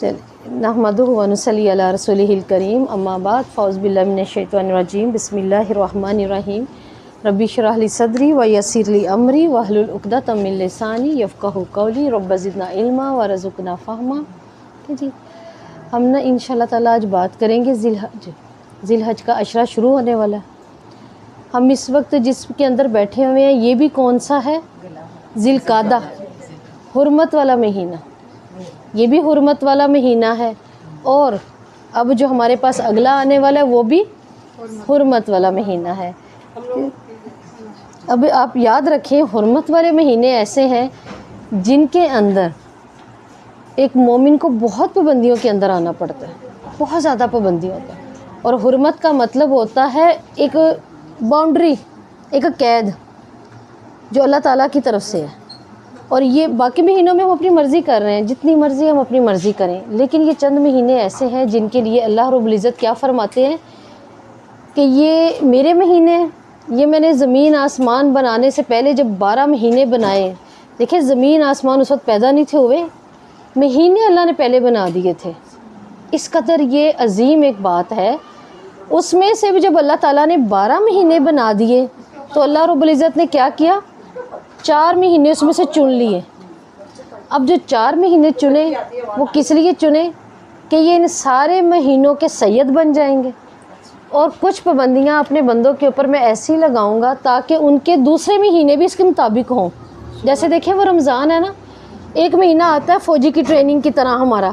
چلیے نحمدہ و نصلی علی رسولہ الکریم، اما بعد، فاعوذ باللہ من الشیطان الرجیم، بسم اللہ الرحمن الرحیم، ربی اشرح لی صدری ویسر لی امری واحلل عقدۃ من لسانی یفقہوا قولی، رب زدنا علما وارزقنا فہما۔ جی ہم نا انشاءاللہ تعالیٰ آج بات کریں گے ذی الحج کا عشرہ شروع ہونے والا ہے۔ ہم اس وقت جس کے اندر بیٹھے ہوئے ہیں یہ بھی کون سا ہے؟ ذی القعدہ، حرمت والا مہینہ، یہ بھی حرمت والا مہینہ ہے، اور اب جو ہمارے پاس اگلا آنے والا ہے وہ بھی حرمت والا مہینہ ہے۔ اب آپ یاد رکھیں حرمت والے مہینے ایسے ہیں جن کے اندر ایک مومن کو بہت پابندیوں کے اندر آنا پڑتا ہے، بہت زیادہ پابندی ہوتا ہے، اور حرمت کا مطلب ہوتا ہے ایک باؤنڈری، ایک قید جو اللہ تعالیٰ کی طرف سے ہے۔ اور یہ باقی مہینوں میں ہم اپنی مرضی کر رہے ہیں، جتنی مرضی ہم اپنی مرضی کریں، لیکن یہ چند مہینے ایسے ہیں جن کے لیے اللہ رب العزت کیا فرماتے ہیں کہ یہ میرے مہینے ہیں۔ یہ میں نے زمین آسمان بنانے سے پہلے جب 12 مہینے بنائے، دیکھیں زمین آسمان اس وقت پیدا نہیں تھے ہوئے، مہینے اللہ نے پہلے بنا دیے تھے۔ اس قدر یہ عظیم ایک بات ہے۔ اس میں سے بھی جب اللہ تعالیٰ نے 12 مہینے بنا دیے تو اللہ رب العزت نے کیا کیا؟ 4 مہینے اس میں سے چن لیے۔ اب جو 4 مہینے چنے وہ کس لیے چنے؟ کہ یہ ان سارے مہینوں کے سید بن جائیں گے، اور کچھ پابندیاں اپنے بندوں کے اوپر میں ایسی لگاؤں گا تاکہ ان کے دوسرے مہینے بھی اس کے مطابق ہوں۔ جیسے دیکھیں وہ رمضان ہے نا، ایک مہینہ آتا ہے فوجی کی ٹریننگ کی طرح ہمارا،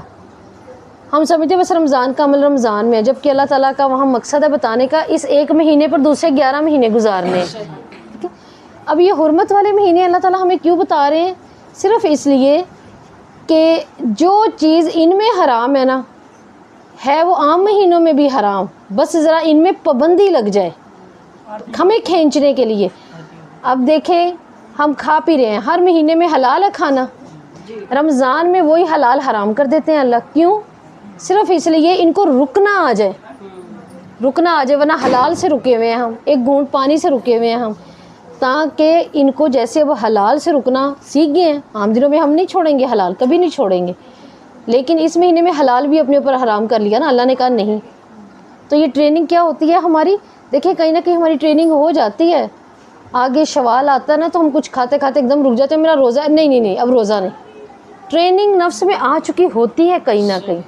ہم سمجھتے ہیں بس رمضان کا عمل رمضان میں ہے، جبکہ اللہ تعالیٰ کا وہاں مقصد ہے بتانے کا اس ایک مہینے پر دوسرے 11 مہینے گزارنے ہیں۔ اب یہ حرمت والے مہینے اللہ تعالیٰ ہمیں کیوں بتا رہے ہیں؟ صرف اس لیے کہ جو چیز ان میں حرام ہے نا، ہے وہ عام مہینوں میں بھی حرام، بس ذرا ان میں پابندی لگ جائے ہمیں کھینچنے کے لیے۔ اب دیکھیں ہم کھا پی رہے ہیں، ہر مہینے میں حلال ہے کھانا، رمضان میں وہی حلال حرام کر دیتے ہیں اللہ، کیوں؟ صرف اس لیے ان کو رکنا آ جائے، رکنا آ جائے، ورنہ حلال سے رکے ہوئے ہیں ہم، ایک گھونٹ پانی سے رکے ہوئے ہیں ہم، تاکہ ان کو جیسے وہ حلال سے رکنا سیکھ گئے ہیں۔ عام دنوں میں ہم نہیں چھوڑیں گے حلال، کبھی نہیں چھوڑیں گے، لیکن اس مہینے میں حلال بھی اپنے اوپر حرام کر لیا نا، اللہ نے کہا نہیں۔ تو یہ ٹریننگ کیا ہوتی ہے ہماری؟ دیکھیں کہیں نہ کہیں ہماری ٹریننگ ہو جاتی ہے، آگے شوال آتا ہے نا تو ہم کچھ کھاتے کھاتے ایک دم رک جاتے ہیں، میرا روزہ ہے، نہیں اب روزہ نہیں۔ ٹریننگ نفس میں آ چکی ہوتی ہے کہیں نہ کہیں۔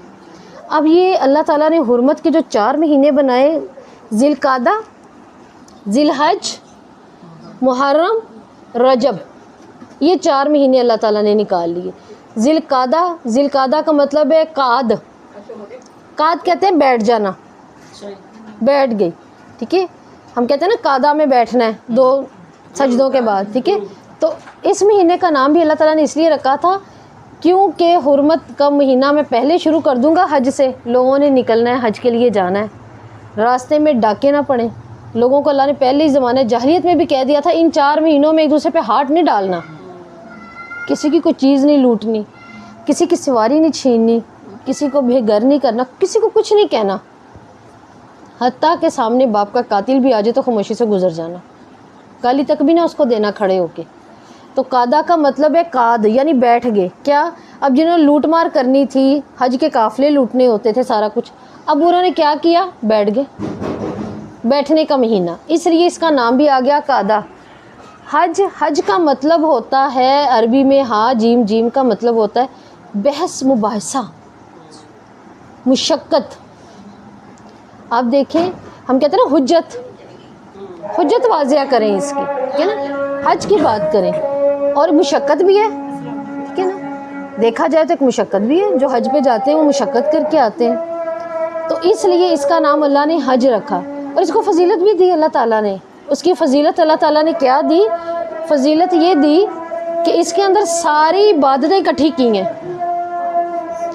اب یہ اللہ تعالیٰ نے حرمت کے جو 4 مہینے بنائے، ذی القعدہ، ذی الحج، محرم، رجب، یہ 4 مہینے اللہ تعالیٰ نے نکال لیے۔ ذی القعدہ، ذی القعدہ کا مطلب ہے قعد، قعد کہتے ہیں بیٹھ جانا، بیٹھ گئی، ٹھیک ہے، ہم کہتے ہیں نا قعدہ میں بیٹھنا ہے 2 سجدوں کے بعد، ٹھیک ہے۔ تو اس مہینے کا نام بھی اللہ تعالیٰ نے اس لیے رکھا تھا کیونکہ حرمت کا مہینہ میں پہلے شروع کر دوں گا حج سے، لوگوں نے نکلنا ہے حج کے لیے جانا ہے، راستے میں ڈاکے نہ پڑیں۔ لوگوں کو اللہ نے پہلے ہی زمانے جاہلیت میں بھی کہہ دیا تھا ان 4 مہینوں میں ایک دوسرے پہ ہاتھ نہیں ڈالنا، کسی کی کوئی چیز نہیں لوٹنی، کسی کی سواری نہیں چھیننی، کسی کو بے گھر نہیں کرنا، کسی کو کچھ نہیں کہنا، حتیٰ کہ سامنے باپ کا قاتل بھی آ جائے تو خاموشی سے گزر جانا، گالی تک بھی نہ اس کو دینا کھڑے ہو کے۔ تو قعدہ کا مطلب ہے قعد، یعنی بیٹھ گئے۔ کیا؟ اب جنہوں نے لوٹ مار کرنی تھی، حج کے قافلے لوٹنے ہوتے تھے، سارا کچھ، اب انہوں نے کیا کیا؟ بیٹھ گئے، بیٹھنے کا مہینہ، اس لیے اس کا نام بھی آ گیا قعدہ۔ حج کا مطلب ہوتا ہے عربی میں ہا جیم، جیم کا مطلب ہوتا ہے بحث، مباحثہ، مشقت۔ آپ دیکھیں ہم کہتے ہیں نا حجت واضح کریں اس کی، ٹھیک ہے نا، حج کی بات کریں، اور مشقت بھی ہے، ٹھیک ہے نا، دیکھا جائے تو ایک مشقت بھی ہے، جو حج پہ جاتے ہیں وہ مشقت کر کے آتے ہیں، تو اس لیے اس کا نام اللہ نے حج رکھا، اور اس کو فضیلت بھی دی اللہ تعالیٰ نے۔ اس کی فضیلت اللہ تعالیٰ نے کیا دی؟ فضیلت یہ دی کہ اس کے اندر ساری عبادتیں اکٹھی کی ہیں۔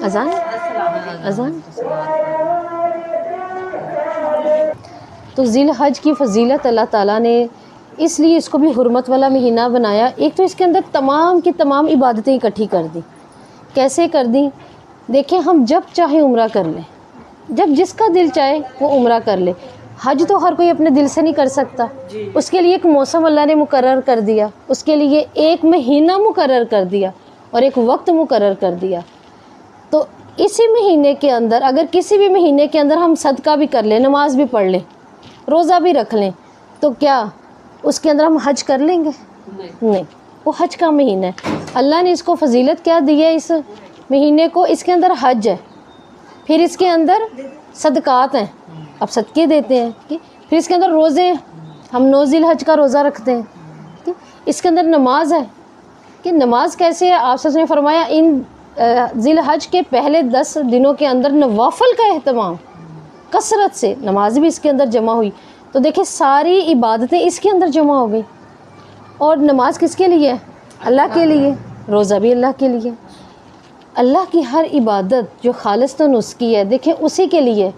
اذان تو ذی الحج کی فضیلت اللہ تعالیٰ نے اس لیے اس کو بھی حرمت والا مہینہ بنایا۔ ایک تو اس کے اندر تمام کی تمام عبادتیں اکٹھی کر دی۔ کیسے کر دی؟ دیکھیں ہم جب چاہے عمرہ کر لیں، جب جس کا دل چاہے وہ عمرہ کر لے۔ حج تو ہر کوئی اپنے دل سے نہیں کر سکتا، اس کے لیے ایک موسم اللہ نے مقرر کر دیا، اس کے لیے ایک مہینہ مقرر کر دیا، اور ایک وقت مقرر کر دیا۔ تو اسی مہینے کے اندر اگر کسی بھی مہینے کے اندر ہم صدقہ بھی کر لیں، نماز بھی پڑھ لیں، روزہ بھی رکھ لیں، تو کیا اس کے اندر ہم حج کر لیں گے؟ نہیں، وہ حج کا مہینہ ہے. اللہ نے اس کو فضیلت کیا دی ہے اس مہینے کو؟ اس کے اندر حج ہے، پھر اس کے اندر صدقات ہیں، اب صدقے دیتے ہیں، پھر اس کے اندر روزے ہیں، ہم 9 ذی الحج کا روزہ رکھتے ہیں، اس کے اندر نماز ہے کہ نماز کیسے ہے؟ آپ نے فرمایا ان ذی الحج کے پہلے 10 دنوں کے اندر نوافل کا اہتمام کثرت سے، نماز بھی اس کے اندر جمع ہوئی. تو دیکھیں ساری عبادتیں اس کے اندر جمع ہو گئی. اور نماز کس کے لیے ہے؟ اللہ کے لیے. روزہ بھی اللہ کے لیے. اللہ کی ہر عبادت جو خالصتاً اس کی ہے، دیکھیں اسی کے لیے.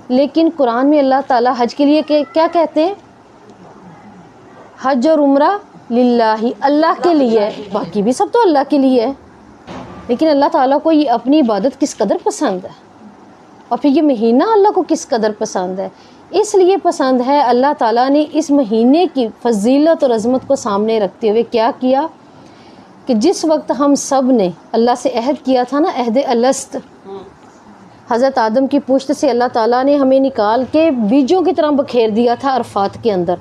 لیکن قرآن میں اللہ تعالیٰ حج کے لیے کیا کہتے ہیں؟ حج اور عمرہ للہ، اللہ کے لیے ہے. باقی بھی سب تو اللہ کے لیے ہے، لیکن اللہ تعالیٰ کو یہ اپنی عبادت کس قدر پسند ہے، اور پھر یہ مہینہ اللہ کو کس قدر پسند ہے. اس لیے پسند ہے، اللہ تعالیٰ نے اس مہینے کی فضیلت اور عظمت کو سامنے رکھتے ہوئے کیا کیا کہ جس وقت ہم سب نے اللہ سے عہد کیا تھا نا، عہد الست، حضرت آدم کی پشت سے اللہ تعالیٰ نے ہمیں نکال کے بیجوں کی طرح بکھیر دیا تھا عرفات کے اندر.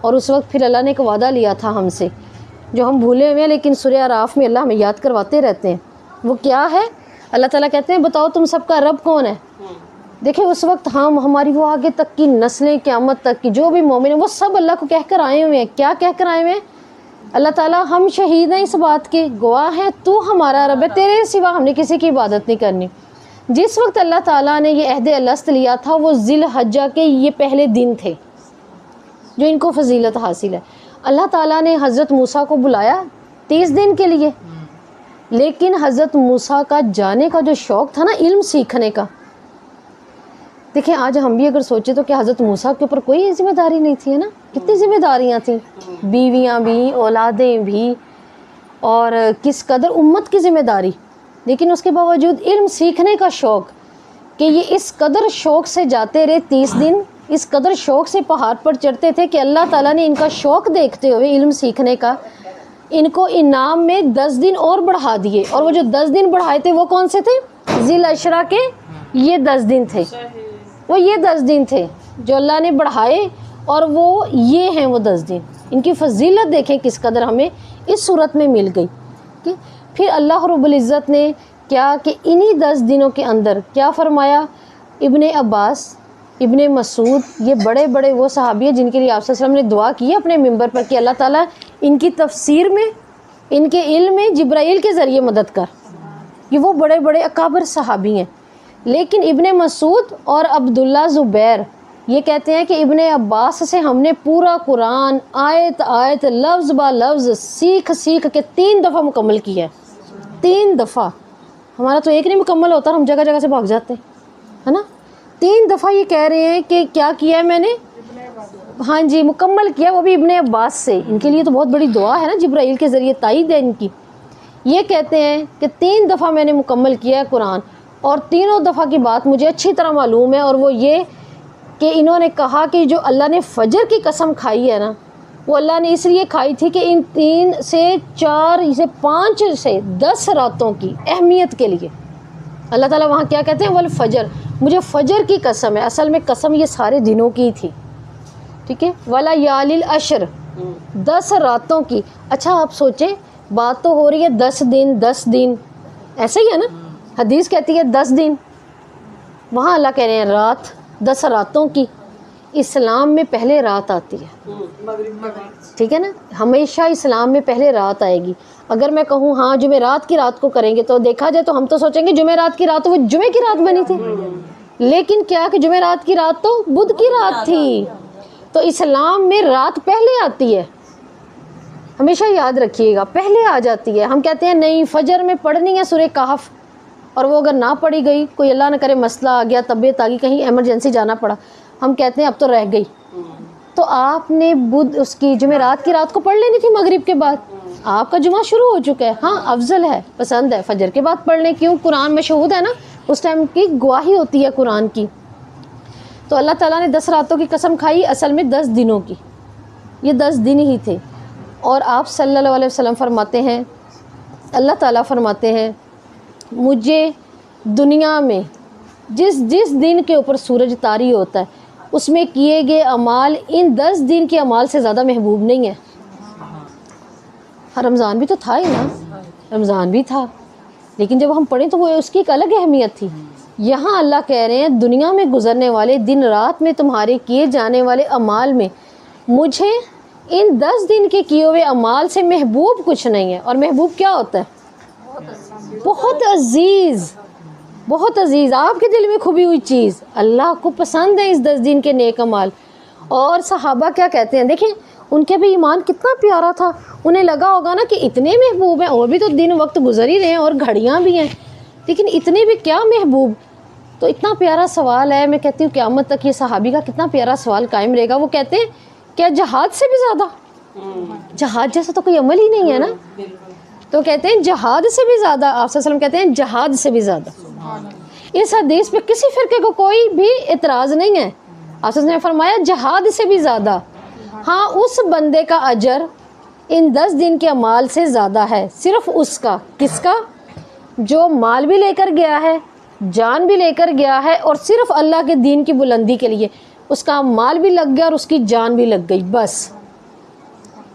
اور اس وقت پھر اللہ نے ایک وعدہ لیا تھا ہم سے جو ہم بھولے ہوئے ہیں، لیکن سورہ اعراف میں اللہ ہمیں یاد کرواتے رہتے ہیں. وہ کیا ہے؟ اللہ تعالیٰ کہتے ہیں بتاؤ تم سب کا رب کون ہے. دیکھیں اس وقت ہماری وہ آگے تک کی نسلیں، قیامت تک کی جو بھی مومن ہیں، وہ سب اللہ کو کہہ کر آئے ہوئے ہیں. کیا کہہ کر آئے ہوئے ہیں؟ اللہ تعالیٰ ہم شہید ہیں اس بات کے، گواہ ہیں تو ہمارا رب ہے، تیرے سوا ہم نے کسی کی عبادت نہیں کرنی. جس وقت اللہ تعالیٰ نے یہ عہد الست لیا تھا وہ ذی الحجہ کے یہ پہلے دن تھے جو ان کو فضیلت حاصل ہے. اللہ تعالیٰ نے حضرت موسیٰ کو بلایا 30 دن کے لیے، لیکن حضرت موسیٰ کا جانے کا جو شوق تھا نا علم سیکھنے کا، دیکھیں آج ہم بھی اگر سوچیں تو کیا حضرت موسیٰ کے اوپر کوئی ذمہ داری نہیں تھی؟ ہے نا، کتنی ذمہ داریاں تھیں، بیویاں بھی، اولادیں بھی، اور کس قدر امت کی ذمہ داری. لیکن اس کے باوجود علم سیکھنے کا شوق کہ یہ اس قدر شوق سے جاتے رہے 30 دن، اس قدر شوق سے پہاڑ پر چڑھتے تھے کہ اللہ تعالیٰ نے ان کا شوق دیکھتے ہوئے علم سیکھنے کا ان کو انعام میں 10 دن اور بڑھا دیے. اور وہ جو 10 دن بڑھائے تھے وہ کون سے تھے؟ ذی العشرہ کے یہ 10 دن تھے، وہ یہ 10 دن تھے جو اللہ نے بڑھائے، اور وہ یہ ہیں وہ 10 دن. ان کی فضیلت دیکھیں کس قدر ہمیں اس صورت میں مل گئی. کہ پھر اللہ رب العزت نے کیا کہ انہی 10 دنوں کے اندر کیا فرمایا؟ ابن عباس، ابن مسعود، یہ بڑے بڑے وہ صحابی ہیں جن کے لیے آپ صلی اللہ علیہ وسلم نے دعا کی ہے اپنے ممبر پر کہ اللہ تعالیٰ ان کی تفسیر میں، ان کے علم میں جبرائیل کے ذریعے مدد کر. یہ وہ بڑے بڑے اکابر صحابی ہیں. لیکن ابن مسعود اور عبداللہ زبیر یہ کہتے ہیں کہ ابن عباس سے ہم نے پورا قرآن آیت آیت لفظ با لفظ سیکھ کے 3 دفعہ مکمل کیا ہے. 3 دفعہ. ہمارا تو ایک نہیں مکمل ہوتا، ہم جگہ جگہ سے بھاگ جاتے ہیں، ہے نا. 3 دفعہ یہ کہہ رہے ہیں کہ کیا کیا ہے میں نے، ہاں جی مکمل کیا، وہ بھی ابن عباس سے. ان کے لیے تو بہت بڑی دعا ہے نا، جبرائیل کے ذریعے تائید ہے ان کی. یہ کہتے ہیں کہ 3 دفعہ میں نے مکمل کیا ہے قرآن، اور تینوں دفعہ کی بات مجھے اچھی طرح معلوم ہے، اور وہ یہ کہ انہوں نے کہا کہ جو اللہ نے فجر کی قسم کھائی ہے نا، وہ اللہ نے اس لیے کھائی تھی کہ ان 3 سے 4 سے 5 سے 10 راتوں کی اہمیت کے لیے. اللہ تعالیٰ وہاں کیا کہتے ہیں؟ والفجر، مجھے فجر کی قسم ہے. اصل میں قسم یہ سارے دنوں کی تھی، ٹھیک ہے. وَلَيَالِ الْعَشْرِ، 10 راتوں کی. اچھا آپ سوچیں، بات تو ہو رہی ہے 10 دن 10 دن، ایسے ہی ہے نا. حدیث کہتی ہے 10 دن، وہاں اللہ کہہ رہے ہیں رات، 10 راتوں کی. اسلام میں پہلے رات آتی ہے، ٹھیک ہے نا. ہمیشہ اسلام میں پہلے رات آئے گی. اگر میں کہوں ہاں جمعرات کی رات کو کریں گے تو دیکھا جائے تو ہم تو سوچیں گے جمعرات کی رات، وہ جمعے کی رات بنی تھی. لیکن کیا کہ جمعرات کی رات تو بدھ کی رات تھی. تو اسلام میں رات پہلے آتی ہے، ہمیشہ یاد رکھیے گا، پہلے آ جاتی ہے. ہم کہتے ہیں نہیں فجر میں پڑھنی ہے سورہ کہف، اور وہ اگر نہ پڑھی گئی، کوئی اللہ نہ کرے مسئلہ آ گیا، طبیعت آ گئی، کہیں ایمرجنسی جانا پڑا، ہم کہتے ہیں اب تو رہ گئی. تو آپ نے بدھ اس کی جمعرات کی رات کو پڑھ لینی تھی مغرب کے بعد. آپ کا جمعہ شروع ہو چکا ہے. ہاں افضل ہے، پسند ہے فجر کے بعد پڑھ لیں. کیوں؟ قرآن مشہود ہے نا، اس ٹائم کی گواہی ہوتی ہے قرآن کی. تو اللہ تعالیٰ نے 10 راتوں کی قسم کھائی، اصل میں 10 دنوں کی. یہ 10 دن ہی تھے. اور آپ صلی اللہ علیہ وسلم فرماتے ہیں، اللہ تعالیٰ فرماتے ہیں مجھے دنیا میں جس دن کے اوپر سورج طاری ہوتا ہے اس میں کیے گئے اعمال ان 10 دن کے اعمال سے زیادہ محبوب نہیں ہے. رمضان بھی تو تھا ہی نا, رمضان بھی تھا, لیکن جب ہم پڑھیں تو وہ اس کی ایک الگ اہمیت تھی. یہاں اللہ کہہ رہے ہیں دنیا میں گزرنے والے دن رات میں تمہارے کیے جانے والے اعمال میں مجھے ان 10 دن کے کیے ہوئے اعمال سے محبوب کچھ نہیں ہے. اور محبوب کیا ہوتا ہے؟ بہت عزیز, بہت عزیز, آپ کے دل میں کھبی ہوئی چیز. اللہ کو پسند ہے اس 10 دن کے نیک اعمال. اور صحابہ کیا کہتے ہیں, دیکھیں ان کے بھی ایمان کتنا پیارا تھا. انہیں لگا ہوگا نا کہ اتنے محبوب ہیں, اور بھی تو دن وقت گزر ہی رہے ہیں اور گھڑیاں بھی ہیں, لیکن اتنے بھی کیا محبوب. تو اتنا پیارا سوال ہے, میں کہتی ہوں قیامت تک یہ صحابی کا کتنا پیارا سوال قائم رہے گا. وہ کہتے ہیں کیا جہاد سے بھی زیادہ؟ جہاد جیسا تو کوئی عمل ہی نہیں ہے نا. تو کہتے ہیں جہاد سے بھی زیادہ. آپ صلی اللہ علیہ وسلم کہتے ہیں جہاد سے بھی زیادہ. اس حدیث پہ کسی فرقے کو کوئی بھی اعتراض نہیں ہے. آپ صلی اللہ علیہ وسلم نے فرمایا جہاد سے بھی زیادہ. ہاں اس بندے کا اجر ان 10 دن کے اعمال سے زیادہ ہے, صرف اس کا. کس کا؟ جو مال بھی لے کر گیا ہے, جان بھی لے کر گیا ہے, اور صرف اللہ کے دین کی بلندی کے لیے اس کا مال بھی لگ گیا اور اس کی جان بھی لگ گئی. بس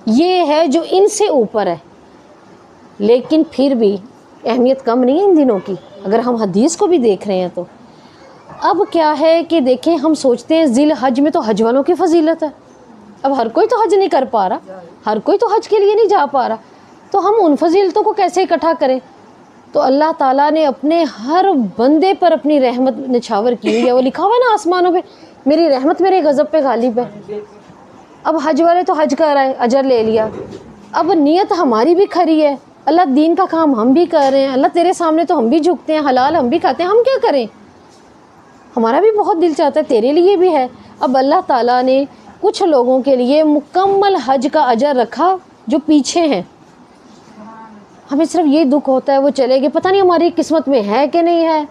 یہ ہے جو ان سے اوپر ہے. لیکن پھر بھی اہمیت کم نہیں ہے ان دنوں کی, اگر ہم حدیث کو بھی دیکھ رہے ہیں تو. اب کیا ہے کہ دیکھیں ہم سوچتے ہیں ذی الحج میں تو حج والوں کی فضیلت ہے. اب ہر کوئی تو حج نہیں کر پا رہا, ہر کوئی تو حج کے لیے نہیں جا پا رہا, تو ہم ان فضیلتوں کو کیسے اکٹھا کریں. تو اللہ تعالیٰ نے اپنے ہر بندے پر اپنی رحمت نچھاور کی ہوئی ہے. وہ لکھا ہوا ہے نا آسمانوں پہ, میری رحمت میرے غضب پہ غالب ہے. اب حج والے تو حج کر رہے ہیں, اجر لے لیا. اب نیت ہماری بھی کھری ہے, اللہ دین کا کام ہم بھی کر رہے ہیں, اللہ تیرے سامنے تو ہم بھی جھکتے ہیں, حلال ہم بھی کھاتے ہیں, ہم کیا کریں. ہمارا بھی بہت دل چاہتا ہے, تیرے لیے بھی ہے. اب اللہ تعالیٰ نے کچھ لوگوں کے لیے مکمل حج کا اجر رکھا جو پیچھے ہیں. ہمیں صرف یہ دکھ ہوتا ہے وہ چلے گئے, پتہ نہیں ہماری قسمت میں ہے کہ نہیں ہے.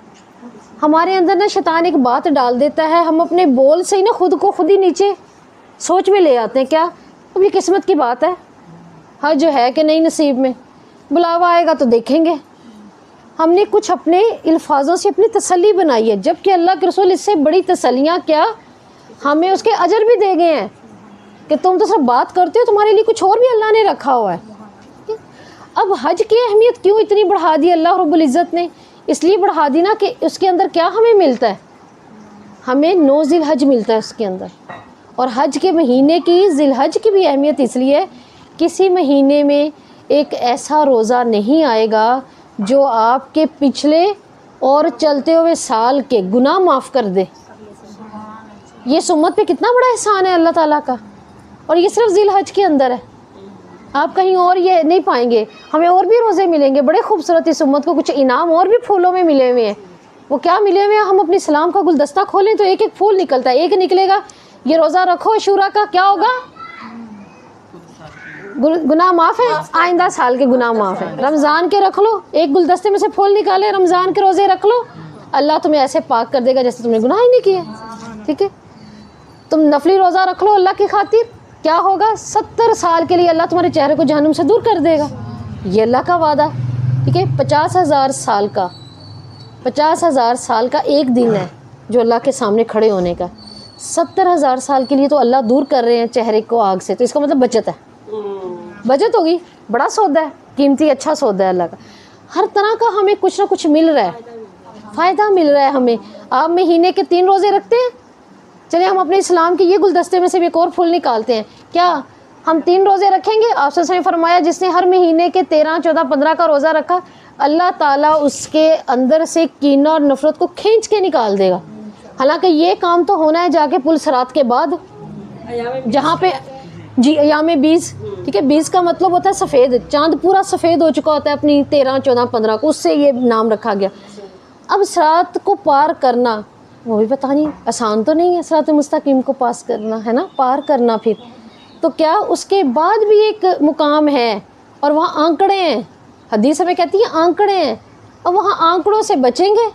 ہمارے اندر نا شیطان ایک بات ڈال دیتا ہے, ہم اپنے بول سے ہی نا خود کو خود ہی نیچے سوچ میں لے آتے ہیں. کیا اب یہ قسمت کی بات ہے, حج ہے کہ نہیں نصیب میں, بلاوا آئے گا تو دیکھیں گے. ہم نے کچھ اپنے الفاظوں سے اپنی تسلی بنائی ہے, جبکہ اللہ کے رسول اس سے بڑی تسلیاں کیا ہمیں اس کے اجر بھی دے گئے ہیں کہ تم تو سب بات کرتے ہو, تمہارے لیے کچھ اور بھی اللہ نے رکھا ہوا ہے. اب حج کی اہمیت کیوں اتنی بڑھا دی اللہ رب العزت نے؟ اس لیے بڑھا دی نا کہ اس کے اندر کیا ہمیں ملتا ہے, ہمیں 9 ذی الحج ملتا ہے اس کے اندر. اور حج کے مہینے کی, ذی الحج کی بھی اہمیت اس لیے کسی مہینے میں ایک ایسا روزہ نہیں آئے گا جو آپ کے پچھلے اور چلتے ہوئے سال کے گناہ معاف کر دے. یہ سمت پہ کتنا بڑا احسان ہے اللہ تعالیٰ کا, اور یہ صرف ذی الحج کے اندر ہے. آپ کہیں اور یہ نہیں پائیں گے. ہمیں اور بھی روزے ملیں گے بڑے خوبصورت, اس امت کو کچھ انعام اور بھی پھولوں میں ملے ہوئے ہیں. وہ کیا ملے ہوئے ہیں؟ ہم اپنے اسلام کا گلدستہ کھولیں تو ایک ایک پھول نکلتا ہے. ایک نکلے گا یہ روزہ رکھو عاشورہ کا, کیا ہوگا؟ گناہ معاف ہے, آئندہ سال کے گناہ معاف ہے. رمضان کے رکھ لو, ایک گلدستے میں سے پھول نکالے, رمضان کے روزے رکھ لو, اللہ تمہیں ایسے پاک کر دے گا جیسے تم نے گناہ ہی نہیں کیے. ٹھیک ہے, تم نفلی روزہ رکھ لو اللہ کی خاطر, کیا ہوگا؟ 70 سال کے لیے اللہ تمہارے چہرے کو جہنم سے دور کر دے گا. یہ اللہ کا وعدہ. ٹھیک ہے, 50,000 سال کا, 50,000 سال کا ایک دن ہے جو اللہ کے سامنے کھڑے ہونے کا. 70,000 سال کے لیے تو اللہ دور کر رہے ہیں چہرے کو آگ سے, تو اس کا مطلب بچت ہے, بچت ہوگی. بڑا سودا ہے, قیمتی اچھا سودا ہے اللہ کا. ہر طرح کا ہمیں کچھ نہ کچھ مل رہا ہے, فائدہ مل رہا ہے ہمیں. آپ مہینے کے 3 روزے رکھتے ہیں, چلے ہم اپنے اسلام کے یہ گلدستے میں سے بھی ایک اور پھول نکالتے ہیں. کیا ہم 3 روزے رکھیں گے؟ آپ صلی اللہ علیہ وسلم نے فرمایا جس نے ہر مہینے کے 13, 14, 15 کا روزہ رکھا, اللہ تعالیٰ اس کے اندر سے کینہ اور نفرت کو کھینچ کے نکال دے گا. حالانکہ یہ کام تو ہونا ہے جا کے پل صراط کے بعد, جہاں پہ جی ایام 20. ٹھیک ہے, 20 کا مطلب ہوتا ہے سفید, چاند پورا سفید ہو چکا ہوتا ہے اپنی 13, 14, 15 کو, اس سے یہ نام رکھا گیا. اب صراط کو پار کرنا وہ بھی پتہ نہیں آسان تو نہیں ہے, صراط مستقیم کو پاس کرنا ہے نا, پار کرنا. پھر تو کیا اس کے بعد بھی ایک مقام ہے, اور وہاں آنکڑے ہیں. حدیث ہمیں کہتی ہے آنکڑے ہیں, اور وہاں آنکڑوں سے بچیں گے.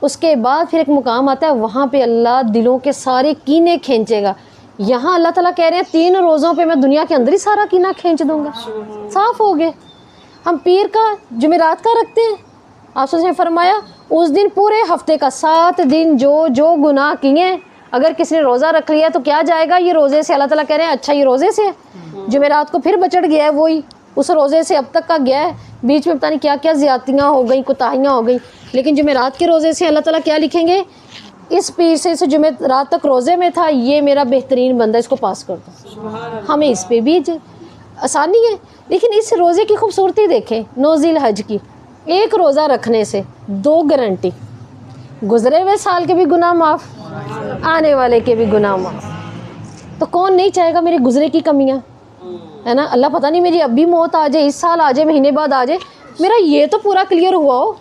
اس کے بعد پھر ایک مقام آتا ہے, وہاں پہ اللہ دلوں کے سارے کینے کھینچے گا. یہاں اللہ تعالیٰ کہہ رہے ہیں 3 روزوں پہ میں دنیا کے اندر ہی سارا کینہ کھینچ دوں گا. صاف ہو گئے. ہم پیر کا جمعرات کا رکھتے ہیں, آپ نے فرمایا اس دن پورے ہفتے کا 7 دن جو گناہ کیے اگر کسی نے روزہ رکھ لیا تو کیا جائے گا یہ روزے سے. اللہ تعالیٰ کہہ رہے ہیں اچھا یہ روزے سے ہے. جمعرات کو پھر بچڑ گیا ہے وہی اس روزے سے اب تک کا گیا ہے, بیچ میں پتہ نہیں کیا کیا زیادتیاں ہو گئیں, کوتاہیاں ہو گئیں, لیکن جمعرات کے روزے سے اللہ تعالیٰ کیا لکھیں گے, اس پیر سے اس جمعرات تک روزے میں تھا, یہ میرا بہترین بندہ, اس کو پاس کر دو. ہمیں اس پہ بھی آسانی ہے. لیکن اس روزے کی خوبصورتی دیکھیں, 9 ذی الحج کی, ایک روزہ رکھنے سے 2 گارنٹی, گزرے ہوئے سال کے بھی گناہ معاف, آنے والے کے بھی گناہ معاف. تو کون نہیں چاہے گا میرے گزرے کی کمیاں, ہے نا. اللہ پتہ نہیں میری اب بھی موت آ جائے, اس سال آ جائے, مہینے بعد آ جائے, میرا یہ تو پورا کلیئر ہوا ہو,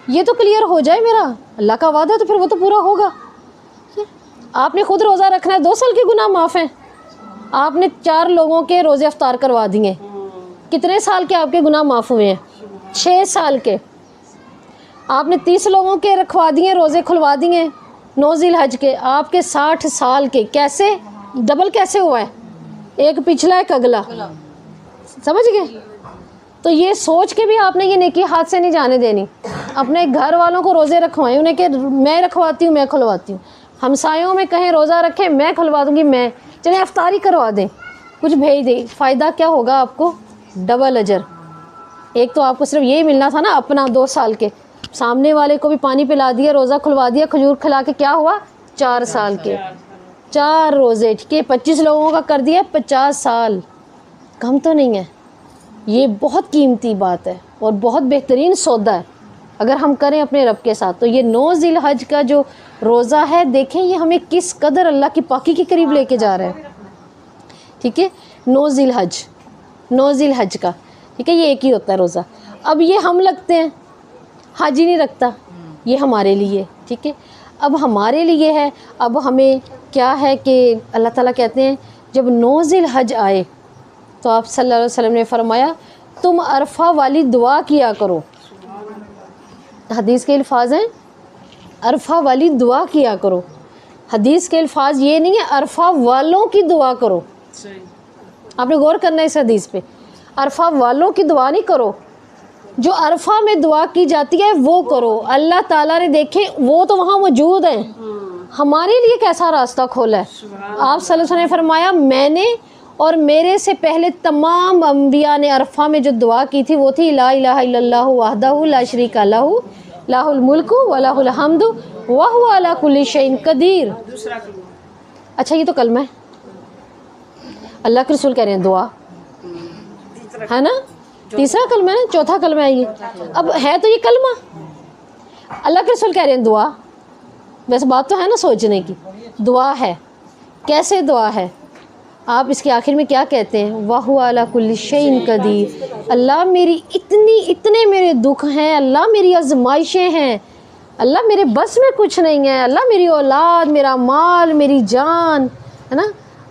یہ تو کلیئر ہو جائے میرا. اللہ کا وعدہ ہے تو پھر وہ تو پورا ہوگا. آپ نے خود روزہ رکھنا ہے, 2 سال کے گناہ معاف ہیں. آپ نے 4 لوگوں کے روزے افطار کروا دیے, کتنے سال کے آپ کے گناہ معاف ہوئے ہیں؟ 6 سال کے. آپ نے 30 لوگوں کے رکھوا دیے, روزے کھلوا دیے 9 ذی الحج کے, آپ کے 60 سال کے. کیسے ڈبل کیسے ہوا ہے, ایک پچھلا ایک اگلا, سمجھ گئے؟ تو یہ سوچ کے بھی آپ نے یہ نیکی ہاتھ سے نہیں جانے دینی. اپنے گھر والوں کو روزے رکھوائیں, انہیں کہ میں رکھواتی ہوں, میں کھلواتی ہوں. ہمسایوں میں کہیں روزہ رکھیں, میں کھلوا دوں گی, میں چلیں افطاری کروا دیں, کچھ بھیج دیں. فائدہ کیا ہوگا آپ کو؟ ڈبل اجر. ایک تو آپ کو صرف یہی ملنا تھا نا اپنا 2 سال کے, سامنے والے کو بھی پانی پلا دیا, روزہ کھلوا دیا, کھجور کھلا کے کیا ہوا 4 سال کے 4 روزے. ٹھیک ہے, 25 لوگوں کا کر دیا 50 سال, کم تو نہیں ہے. یہ بہت قیمتی بات ہے اور بہت بہترین سودا ہے اگر ہم کریں اپنے رب کے ساتھ. تو یہ 9 ذی الحج کا جو روزہ ہے, دیکھیں یہ ہمیں کس قدر اللہ کی پاکی کے قریب لے کے جا رہا ہے. ٹھیک ہے, 9 ذی الحج کا, ٹھیک ہے, یہ ایک ہی ہوتا ہے روزہ. اب یہ ہم لگتے ہیں, حاجی نہیں رکھتا, یہ ہمارے لیے. ٹھیک ہے, اب ہمارے لیے ہے. اب ہمیں کیا ہے کہ اللہ تعالیٰ کہتے ہیں جب 9 ذی الحج آئے تو آپ صلی اللہ علیہ وسلم نے فرمایا تم عرفہ والی دعا کیا کرو. حدیث کے الفاظ ہیں عرفہ والی دعا کیا کرو. حدیث کے الفاظ یہ نہیں ہے عرفہ والوں کی دعا کرو. آپ نے غور کرنا ہے اس حدیث پہ. عرفہ والوں کی دعا نہیں کرو, جو عرفہ میں دعا کی جاتی ہے وہ کرو. اللہ تعالیٰ نے دیکھے وہ تو وہاں موجود ہیں, ہمارے لیے کیسا راستہ کھولا ہے. آپ صلی اللہ علیہ وسلم نے فرمایا میں نے اور میرے سے پہلے تمام انبیاء نے عرفہ میں جو دعا کی تھی وہ تھی لا الہ الا اللہ وحدہ لا شریک لہ لہ الملک ولہ الحمد وہو علی کل شیء قدیر. اچھا یہ تو کلمہ ہے, اللہ کے رسول کہہ رہے ہیں دعا ہے نا, تیسرا کلمہ ہے, چوتھا کلمہ ہے یہ. اب ہے تو یہ کلمہ, اللہ کے رسول کہہ رہے ہیں دعا. ویسے بات تو ہے نا سوچنے کی, دعا ہے. کیسے دعا ہے؟ آپ اس کے آخر میں کیا کہتے ہیں؟ وَهُوَ عَلَى كُلِّ شَيْءٍ قَدِيرٌ. اللہ میری اتنے میرے دکھ ہیں, اللہ میری آزمائشیں ہیں, اللہ میرے بس میں کچھ نہیں ہے, اللہ میری اولاد, میرا مال, میری جان, ہے نا,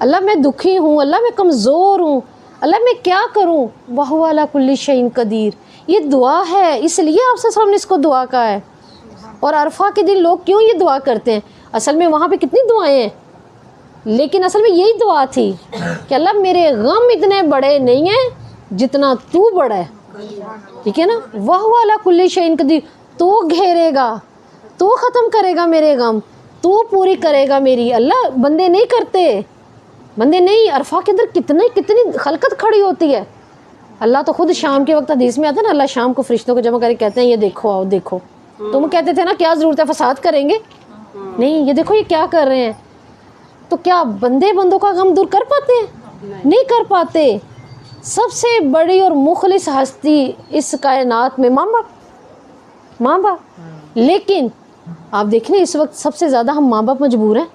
اللہ میں دکھی ہوں, اللہ میں کمزور ہوں, اللہ میں کیا کروں. وَهُوَ عَلَى كُلِّ شَيْءٍ قَدِيرٌ. یہ دعا ہے, اس لیے آپ صلی اللہ علیہ وسلم نے اس کو دعا کہا ہے. اور عرفہ کے دن لوگ کیوں یہ دعا کرتے ہیں؟ اصل میں وہاں پہ کتنی دعائیں ہیں, لیکن اصل میں یہی دعا تھی کہ اللہ میرے غم اتنے بڑے نہیں ہیں جتنا تو بڑا ہے. ٹھیک ہے نا, وَهُوَ عَلَى كُلِّ شَيْءٍ قَدِيرٌ. تو گھیرے گا, تو ختم کرے گا میرے غم, تو پوری کرے گا میری. اللہ بندے نہیں کرتے, بندے نہیں. عرفہ کے اندر کتنی خلقت کھڑی ہوتی ہے. اللہ تو خود شام کے وقت حدیث میں آتا ہے نا, اللہ شام کو فرشتوں کو جمع کر کے کہتے ہیں یہ دیکھو آؤ دیکھو. تم کہتے تھے نا کیا ضرورت ہے فساد کریں گے, نہیں, یہ دیکھو یہ کیا کر رہے ہیں. تو کیا بندے بندوں کا غم دور کر پاتے ہیں؟ نہیں کر پاتے. سب سے بڑی اور مخلص ہستی اس کائنات میں ماں باپ. لیکن آپ دیکھیں اس وقت سب سے زیادہ ہم ماں باپ مجبور ہیں,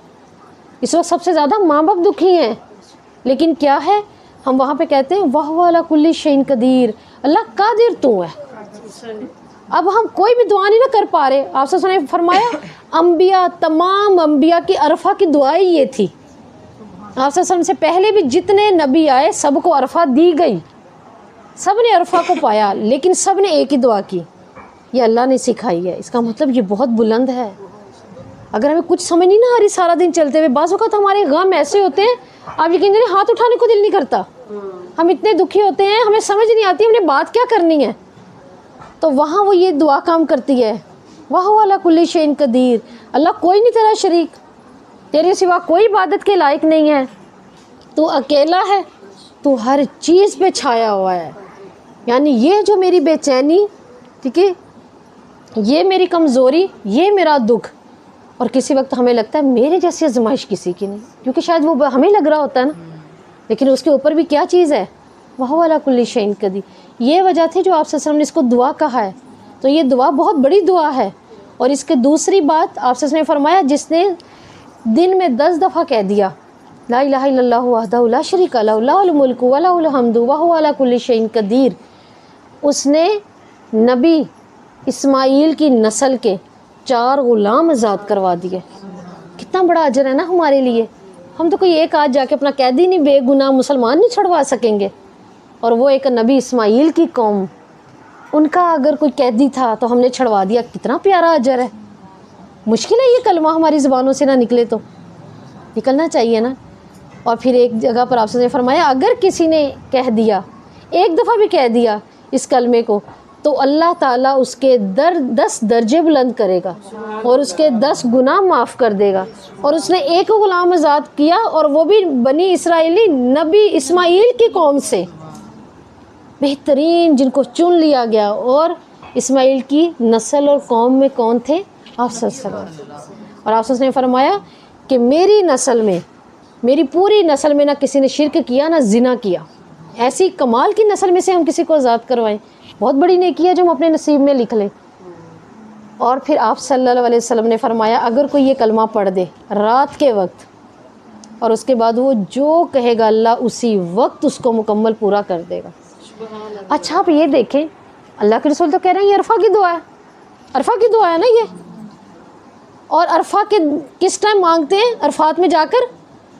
اس وقت سب سے زیادہ ماں باپ دکھی ہیں. لیکن کیا ہے, ہم وہاں پہ کہتے ہیں وَهُوَ عَلَى كُلِّ شَيْءٍ قَدِيرٌ. اللہ قادر تو ہے. اب ہم کوئی بھی دعا نہیں نہ کر پا رہے. آپ سے نے فرمایا تمام انبیاء کی عرفہ کی دعائیں یہ تھی. آپ سے پہلے بھی جتنے نبی آئے سب کو عرفہ دی گئی, سب نے عرفہ کو پایا, لیکن سب نے ایک ہی دعا کی, یہ اللہ نے سکھائی ہے. اس کا مطلب یہ بہت بلند ہے. اگر ہمیں کچھ سمجھ نہیں نہ آ رہی سارا دن چلتے ہوئے, بعض اوقات ہمارے غم ایسے ہوتے ہیں آپ یقین جانیں ہاتھ اٹھانے کو دل نہیں کرتا. ہم اتنے دکھی ہوتے ہیں, ہمیں سمجھ نہیں آتی ہم نے بات کیا کرنی ہے. تو وہاں وہ یہ دعا کام کرتی ہے، وَهُوَ عَلَىٰ كُلِّ شَيْءٍ قدیر، اللہ کوئی نہیں تیرا شریک، تیرے سوا کوئی عبادت کے لائق نہیں ہے، تو اکیلا ہے، تو ہر چیز پہ چھایا ہوا ہے. یعنی یہ جو میری بے چینی، ٹھیک ہے، یہ میری کمزوری، یہ میرا دکھ، اور کسی وقت ہمیں لگتا ہے میرے جیسی آزمائش کسی کی نہیں، کیونکہ شاید وہ ہمیں لگ رہا ہوتا ہے نا، لیکن اس کے اوپر بھی کیا چیز ہے، وَهُوَ عَلَىٰ كُلِّ شَيْءٍ قدیر. یہ وجہ تھی جو آپ صلی اللہ علیہ وسلم نے اس کو دعا کہا ہے. تو یہ دعا بہت بڑی دعا ہے. اور اس کے دوسری بات آپ صلی اللہ علیہ وسلم نے فرمایا، جس نے دن میں 10 دفعہ کہہ دیا لا الہ الا اللہ وحدہ لا شریک لہ لہ الملک ولہ الحمد وہو علی کل شیء قدیر، اس نے نبی اسماعیل کی نسل کے 4 غلام آزاد کروا دیے. کتنا بڑا اجر ہے نا ہمارے لیے. ہم تو کوئی ایک آج جا کے اپنا قیدی نہیں، بے گناہ مسلمان نہیں چھڑوا سکیں گے، اور وہ ایک نبی اسماعیل کی قوم، ان کا اگر کوئی قیدی تھا تو ہم نے چھڑوا دیا. کتنا پیارا اجر ہے. مشکل ہے یہ کلمہ ہماری زبانوں سے نہ نکلے تو نکلنا چاہیے نا. اور پھر ایک جگہ پر آپ سے فرمایا، اگر کسی نے کہہ دیا، ایک دفعہ بھی کہہ دیا اس کلمے کو، تو اللہ تعالیٰ اس کے 10 درجے بلند کرے گا اور اس کے 10 گناہ معاف کر دے گا. اور اس نے ایک غلام آزاد کیا، اور وہ بھی بنی اسرائیلی نبی اسماعیل کی قوم سے، بہترین جن کو چن لیا گیا. اور اسماعیل کی نسل اور قوم میں کون تھے؟ آپ صلی اللہ علیہ وسلم. اور آپ صلی اللہ علیہ وسلم نے فرمایا کہ میری نسل میں، میری پوری نسل میں نہ کسی نے شرک کیا نہ زنا کیا. ایسی کمال کی نسل میں سے ہم کسی کو آزاد کروائیں، بہت بڑی نیکی ہے جو ہم اپنے نصیب میں لکھ لیں. اور پھر آپ صلی اللہ علیہ وسلم نے فرمایا، اگر کوئی یہ کلمہ پڑھ دے رات کے وقت، اور اس کے بعد وہ جو کہے گا اللہ اسی وقت اس کو مکمل پورا کر دے گا. اچھا آپ یہ دیکھیں، اللہ کے رسول تو کہہ رہے ہیں یہ عرفہ کی دعا ہے، عرفہ کی دعا ہے نا یہ. اور عرفہ کے کس ٹائم مانگتے ہیں؟ عرفات میں جا کر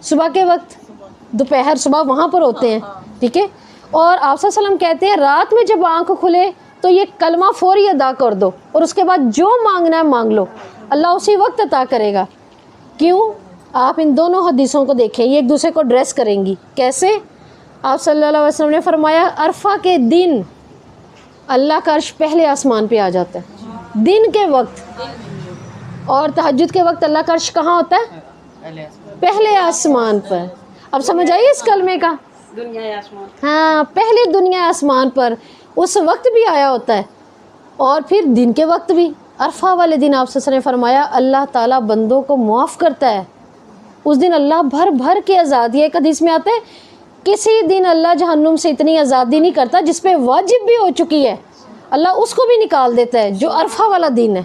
صبح کے وقت، دوپہر صبح وہاں پر ہوتے ہیں، ٹھیک ہے. اور آپ صلی اللہ علیہ وسلم کہتے ہیں رات میں جب آنکھ کھلے تو یہ کلمہ فوری ادا کر دو، اور اس کے بعد جو مانگنا ہے مانگ لو، اللہ اسی وقت عطا کرے گا. کیوں؟ آپ ان دونوں حدیثوں کو دیکھیں، یہ ایک دوسرے کو ڈریس کریں گی. کیسے؟ آپ صلی اللہ علیہ وسلم نے فرمایا عرفہ کے دن اللہ کا عرش پہلے آسمان پہ آ جاتا ہے دن کے وقت، اور تہجد کے وقت اللہ کا عرش کہاں ہوتا ہے؟ پہلے آسمان پر. اب سمجھ آئیے اس کلمے کا؟ ہاں، پہلے دنیا آسمان پر اس وقت بھی آیا ہوتا ہے، اور پھر دن کے وقت بھی. عرفہ والے دن آپ سے نے فرمایا اللہ تعالیٰ بندوں کو معاف کرتا ہے. اس دن اللہ بھر بھر کے آزادی، ایک حدیث میں آتا ہے کسی دن اللہ جہنم سے اتنی آزادی نہیں کرتا جس پہ واجب بھی ہو چکی ہے، اللہ اس کو بھی نکال دیتا ہے جو عرفہ والا دن ہے.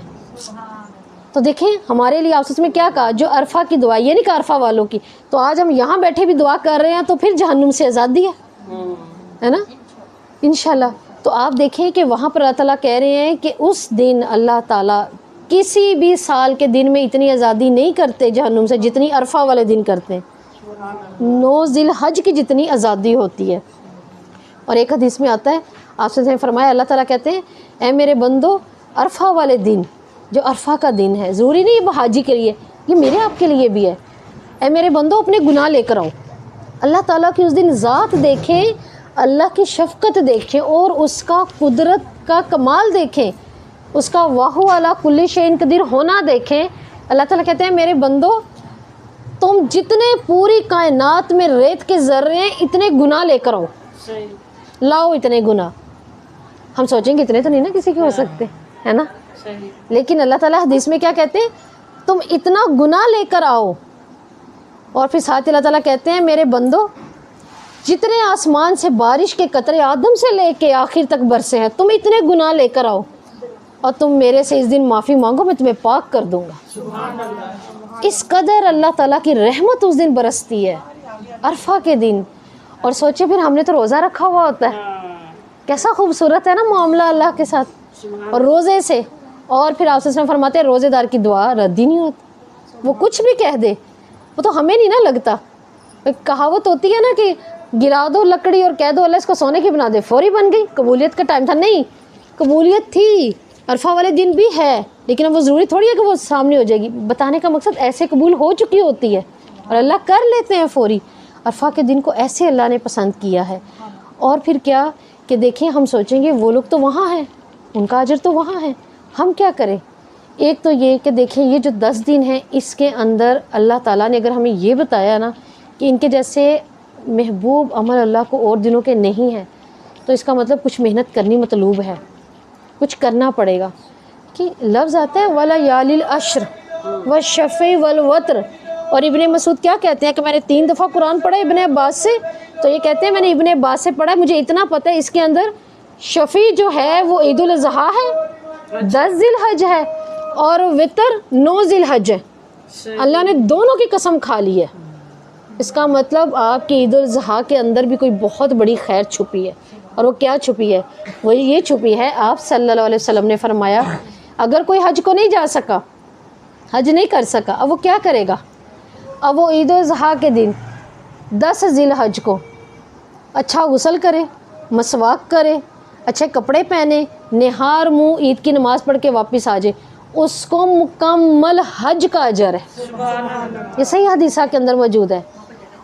تو دیکھیں ہمارے لیے آپ میں کیا کہا، جو عرفہ کی دعا، یہ نہیں کہا عرفہ والوں کی. تو آج ہم یہاں بیٹھے بھی دعا کر رہے ہیں تو پھر جہنم سے آزادی ہے نا انشاءاللہ. تو آپ دیکھیں کہ وہاں پر اللہ تعالیٰ کہہ رہے ہیں کہ اس دن اللہ تعالیٰ کسی بھی سال کے دن میں اتنی آزادی نہیں کرتے جہنم سے جتنی عرفہ والے دن کرتے ہیں. 9 ذی الحج کی جتنی آزادی ہوتی ہے. اور ایک حدیث میں آتا ہے آپ سے نے فرمایا اللہ تعالیٰ کہتے ہیں اے میرے بندو، عرفہ والے دن، جو عرفہ کا دن ہے، ضروری نہیں یہ حاجی کے لیے، یہ میرے آپ کے لیے بھی ہے. اے میرے بندو اپنے گناہ لے کر آؤ. اللہ تعالیٰ کی اس دن ذات دیکھیں، اللہ کی شفقت دیکھیں، اور اس کا قدرت کا کمال دیکھیں، اس کا وَهُوَ عَلَىٰ كُلِّ شَيْءٍ قدیر ہونا دیکھیں. اللہ تعالیٰ کہتے ہیں میرے بندو تم جتنے پوری کائنات میں ریت کے ذرے ہیں اتنے گناہ لے کر آؤ، لاؤ اتنے گناہ. ہم سوچیں گے اتنے تو نہیں نا کسی کے ہو سکتے، ہے نا. لیکن اللہ تعالیٰ حدیث میں کیا کہتے ہیں، تم اتنا گناہ لے کر آؤ. اور پھر ساتھ اللہ تعالیٰ کہتے ہیں میرے بندو جتنے آسمان سے بارش کے قطرے آدم سے لے کے آخر تک برسے ہیں، تم اتنے گناہ لے کر آؤ اور تم میرے سے اس دن معافی مانگو، میں تمہیں پاک کر دوں گا. اس قدر اللہ تعالیٰ کی رحمت اس دن برستی ہے عرفہ کے دن. اور سوچے پھر ہم نے تو روزہ رکھا ہوا ہوتا ہے، کیسا خوبصورت ہے نا معاملہ اللہ کے ساتھ، اور روزے سے. اور پھر آپ سے فرماتے ہیں روزے دار کی دعا رد ہی نہیں ہوتی، وہ کچھ بھی کہہ دے وہ تو ہمیں نہیں نا لگتا. ایک کہاوت ہوتی ہے نا کہ گرا دو لکڑی اور کہہ دو اللہ اس کو سونے کی بنا دے، فوری بن گئی. قبولیت کا ٹائم تھا، نہیں قبولیت تھی، عرفہ والے دن بھی ہے، لیکن اب وہ ضروری تھوڑی ہے کہ وہ سامنے ہو جائے گی. بتانے کا مقصد ایسے قبول ہو چکی ہوتی ہے اور اللہ کر لیتے ہیں فوری. عرفہ کے دن کو ایسے اللہ نے پسند کیا ہے. اور پھر کیا کہ دیکھیں ہم سوچیں گے وہ لوگ تو وہاں ہیں، ان کا اجر تو وہاں ہے. ہم کیا کریں؟ ایک تو یہ کہ دیکھیں یہ جو 10 دن ہیں اس کے اندر اللہ تعالیٰ نے اگر ہمیں یہ بتایا نا کہ ان کے جیسے محبوب عمل اللہ کو اور دنوں کے نہیں ہیں، تو اس کا مطلب کچھ محنت کرنی مطلوب ہے، کچھ کرنا پڑے گا. کہ لفظ آتا ہے وَلَيَالِ الْعَشْرِ وَالشَّفْعِ وَالْوَتْرِ. اور ابن مسعود کیا کہتے ہیں کہ میں نے 3 دفعہ قرآن پڑھا ابن عباس سے، تو یہ کہتے ہیں میں نے ابن عباس سے پڑھا، مجھے اتنا پتہ ہے اس کے اندر شفیع جو ہے وہ عید الاضحیٰ ہے، 10 ذی الحج ہے، اور وطر 9 ذی الحج ہے. اللہ نے دونوں کی قسم کھا لی ہے. اس کا مطلب آپ کی عید الاضحیٰ کے اندر بھی کوئی بہت بڑی خیر چھپی ہے. اور وہ کیا چھپی ہے؟ وہ یہ چھپی ہے، آپ صلی اللہ علیہ وسلم نے فرمایا اگر کوئی حج کو نہیں جا سکا، حج نہیں کر سکا، اب وہ کیا کرے گا؟ اب وہ عید الاضحیٰ کے دن 10 ذی الحج کو اچھا غسل کرے، مسواک کرے، اچھے کپڑے پہنے، نہار منہ عید کی نماز پڑھ کے واپس آ جائے، اس کو مکمل حج کا اجر ہے. یہ صحیح حدیثہ کے اندر موجود ہے.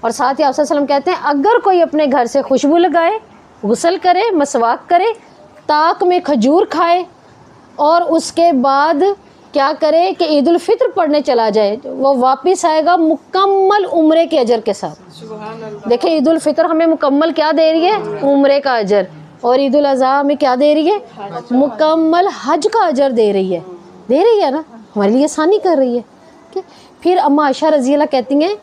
اور ساتھ ہی آپ صلی اللہ علیہ وسلم کہتے ہیں اگر کوئی اپنے گھر سے خوشبو لگائے، غسل کرے، مسواک کرے، طاق میں کھجور کھائے، اور اس کے بعد کیا کرے کہ عید الفطر پڑھنے چلا جائے، وہ واپس آئے گا مکمل عمرے کے اجر کے ساتھ. دیکھیں عید الفطر ہمیں مکمل کیا دے رہی ہے؟ عمرے کا اجر. اور عید الاضحیٰ ہمیں کیا دے رہی ہے؟ مکمل حج کا اجر دے رہی ہے نا، ہمارے لیے آسانی کر رہی ہے. پھر اما عائشہ رضی اللہ کہتی ہیں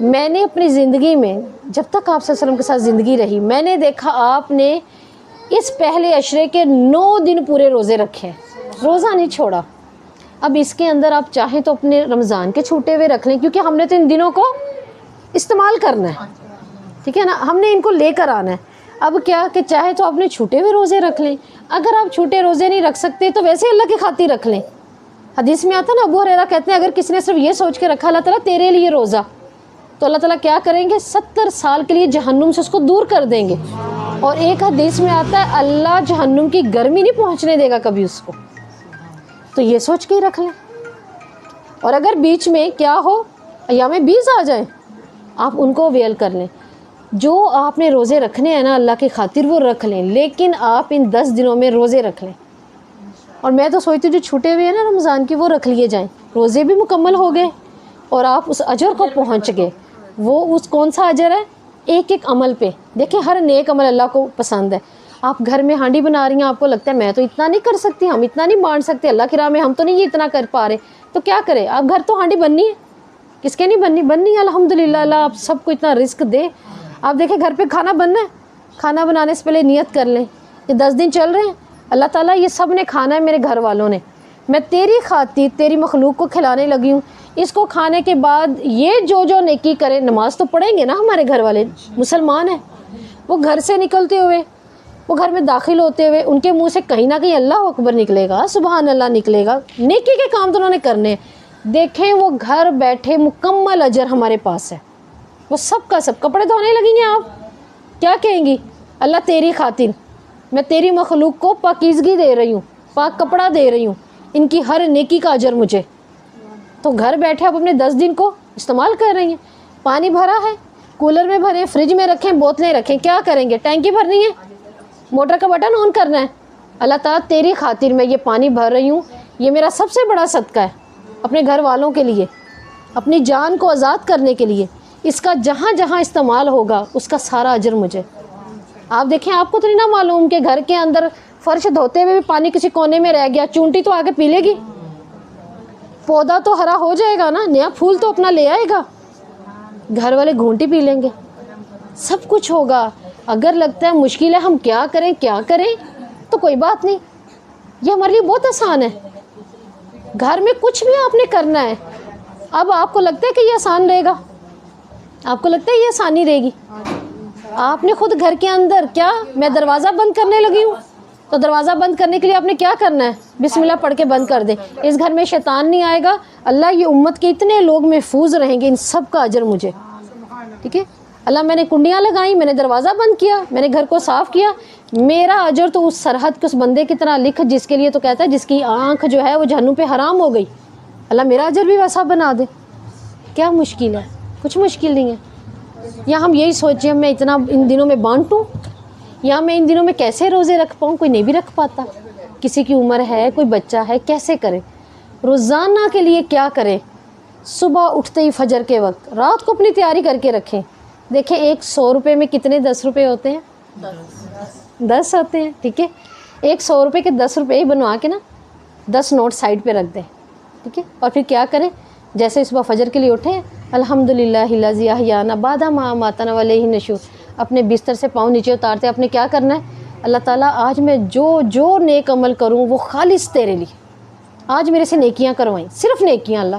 میں نے اپنی زندگی میں جب تک آپ صلی اللہ علیہ وسلم کے ساتھ زندگی رہی، میں نے دیکھا آپ نے اس پہلے عشرے کے 9 دن پورے روزے رکھے، روزہ نہیں چھوڑا. اب اس کے اندر آپ چاہیں تو اپنے رمضان کے چھوٹے ہوئے رکھ لیں، کیونکہ ہم نے تو ان دنوں کو استعمال کرنا ہے، ٹھیک ہے نا، ہم نے ان کو لے کر آنا ہے. اب کیا کہ چاہے تو اپنے چھوٹے ہوئے روزے رکھ لیں، اگر آپ چھوٹے روزے نہیں رکھ سکتے تو ویسے اللہ کی خاطر رکھ لیں. حدیث میں آتا نا، ابو ہریرہ کہتے ہیں اگر کسی نے صرف یہ سوچ کے رکھا اللہ تعالیٰ تیرے لیے روزہ، تو اللہ تعالیٰ کیا کریں گے؟ 70 سال کے لیے جہنم سے اس کو دور کر دیں گے. اور ایک حدیث میں آتا ہے اللہ جہنم کی گرمی نہیں پہنچنے دے گا کبھی اس کو. تو یہ سوچ کے ہی رکھ لیں. اور اگر بیچ میں کیا ہو ایام 20 آ جائیں، آپ ان کو ویل کر لیں. جو آپ نے روزے رکھنے ہیں نا اللہ کی خاطر وہ رکھ لیں، لیکن آپ ان 10 دنوں میں روزے رکھ لیں. اور میں تو سوچتی ہوں جو چھوٹے ہوئے ہیں نا رمضان کی وہ رکھ لیے جائیں، روزے بھی مکمل ہو گئے اور آپ اس اجر کو پہنچ گئے. وہ اس کون سا اجر ہے؟ ایک ایک عمل پہ. دیکھیں ہر نیک عمل اللہ کو پسند ہے. آپ گھر میں ہانڈی بنا رہی ہیں، آپ کو لگتا ہے میں تو اتنا نہیں کر سکتی، ہم اتنا نہیں بانٹ سکتے اللہ کی راہ میں، ہم تو نہیں یہ اتنا کر پا رہے، تو کیا کرے؟ آپ گھر تو ہانڈی بننی ہے، کس کے نہیں بننی ہے؟ الحمدللہ اللہ آپ سب کو اتنا رزق دے. آپ دیکھیں گھر پہ کھانا بننا ہے، کھانا بنانے سے پہلے نیت کر لیں. یہ 10 دن چل رہے ہیں، اللہ تعالیٰ یہ سب نے کھانا ہے میرے گھر والوں نے، میں تیری خاطر تیری مخلوق کو کھلانے لگی ہوں. اس کو کھانے کے بعد یہ جو نیکی کرے، نماز تو پڑھیں گے نا ہمارے گھر والے، مسلمان ہیں، وہ گھر سے نکلتے ہوئے، وہ گھر میں داخل ہوتے ہوئے ان کے منہ سے کہیں نہ کہیں اللہ اکبر نکلے گا، سبحان اللہ نکلے گا، نیکی کے کام تو انہوں نے کرنے ہیں. دیکھیں وہ گھر بیٹھے مکمل اجر ہمارے پاس ہے. وہ سب کا سب کپڑے دھونے لگیں گے، آپ کیا کہیں گی؟ اللہ تیری خاطر میں تیری مخلوق کو پاکیزگی دے رہی ہوں، پاک کپڑا دے رہی ہوں، ان کی ہر نیکی کا اجر مجھے. تو گھر بیٹھے آپ اپنے 10 دن کو استعمال کر رہی ہیں. پانی بھرا ہے، کولر میں بھریں، فریج میں رکھیں، بوتلیں رکھیں، کیا کریں گے؟ ٹینکی بھرنی ہے، موٹر کا بٹن آن کرنا ہے. اللہ تعالیٰ تیری خاطر میں یہ پانی بھر رہی ہوں، یہ میرا سب سے بڑا صدقہ ہے اپنے گھر والوں کے لیے، اپنی جان کو آزاد کرنے کے لیے. اس کا جہاں جہاں استعمال ہوگا اس کا سارا اجر مجھے. آپ دیکھیں آپ کو تو نہیں نا معلوم کہ گھر کے اندر فرش دھوتے ہوئے بھی پانی کسی کونے میں رہ گیا، چونٹی تو آگے پی لے گی، پودا تو ہرا ہو جائے گا نا، نیا پھول تو اپنا لے آئے گا، گھر والے گھونٹی پی لیں گے، سب کچھ ہوگا. اگر لگتا ہے مشکل ہے ہم کیا کریں تو کوئی بات نہیں، یہ ہمارے لیے بہت آسان ہے. گھر میں کچھ بھی آپ نے کرنا ہے، اب آپ کو لگتا ہے کہ یہ آسان رہے گا، آپ کو لگتا ہے یہ آسانی رہے گی. آپ نے خود گھر کے اندر کیا، میں دروازہ بند کرنے لگی ہوں، تو دروازہ بند کرنے کے لیے آپ نے کیا کرنا ہے؟ بسم اللہ پڑھ کے بند کر دیں. اس گھر میں شیطان نہیں آئے گا، اللہ یہ امت کے اتنے لوگ محفوظ رہیں گے، ان سب کا اجر مجھے. ٹھیک ہے اللہ، میں نے کنڈیاں لگائیں، میں نے دروازہ بند کیا، میں نے گھر کو صاف کیا، میرا اجر تو اس سرحد کے اس بندے کی طرح لکھ جس کے لیے تو کہتا ہے جس کی آنکھ جو ہے وہ جہنم پہ حرام ہو گئی، اللہ میرا اجر بھی ویسا بنا دے. کیا مشکل ہے؟ کچھ مشکل نہیں ہے. یا ہم یہی سوچیں میں اتنا ان دنوں میں بانٹوں، یا میں ان دنوں میں کیسے روزے رکھ پاؤں، کوئی نہیں بھی رکھ پاتا. کسی کی عمر ہے, کوئی بچہ ہے, کیسے کرے, روزانہ کے لیے کیا کریں. صبح اٹھتے ہی فجر کے وقت, رات کو اپنی تیاری کر کے رکھیں. دیکھیں 100 روپے میں کتنے 10 روپے ہوتے ہیں؟ 10 ہوتے ہیں. ٹھیک ہے, 100 روپے کے 10 روپے ہی بنوا کے نا 10 نوٹ سائڈ پہ رکھ دیں. ٹھیک ہے, اور پھر کیا کریں, جیسے صبح فجر کے لیے اٹھیں, الحمدللہ الذی احیانا بعد ما اماتنا والیہ النشور, اپنے بستر سے پاؤں نیچے اتارتے اپنے کیا کرنا ہے, اللہ تعالیٰ آج میں جو نیک عمل کروں وہ خالص تیرے لیے, آج میرے سے نیکیاں کروائیں, صرف نیکیاں. اللہ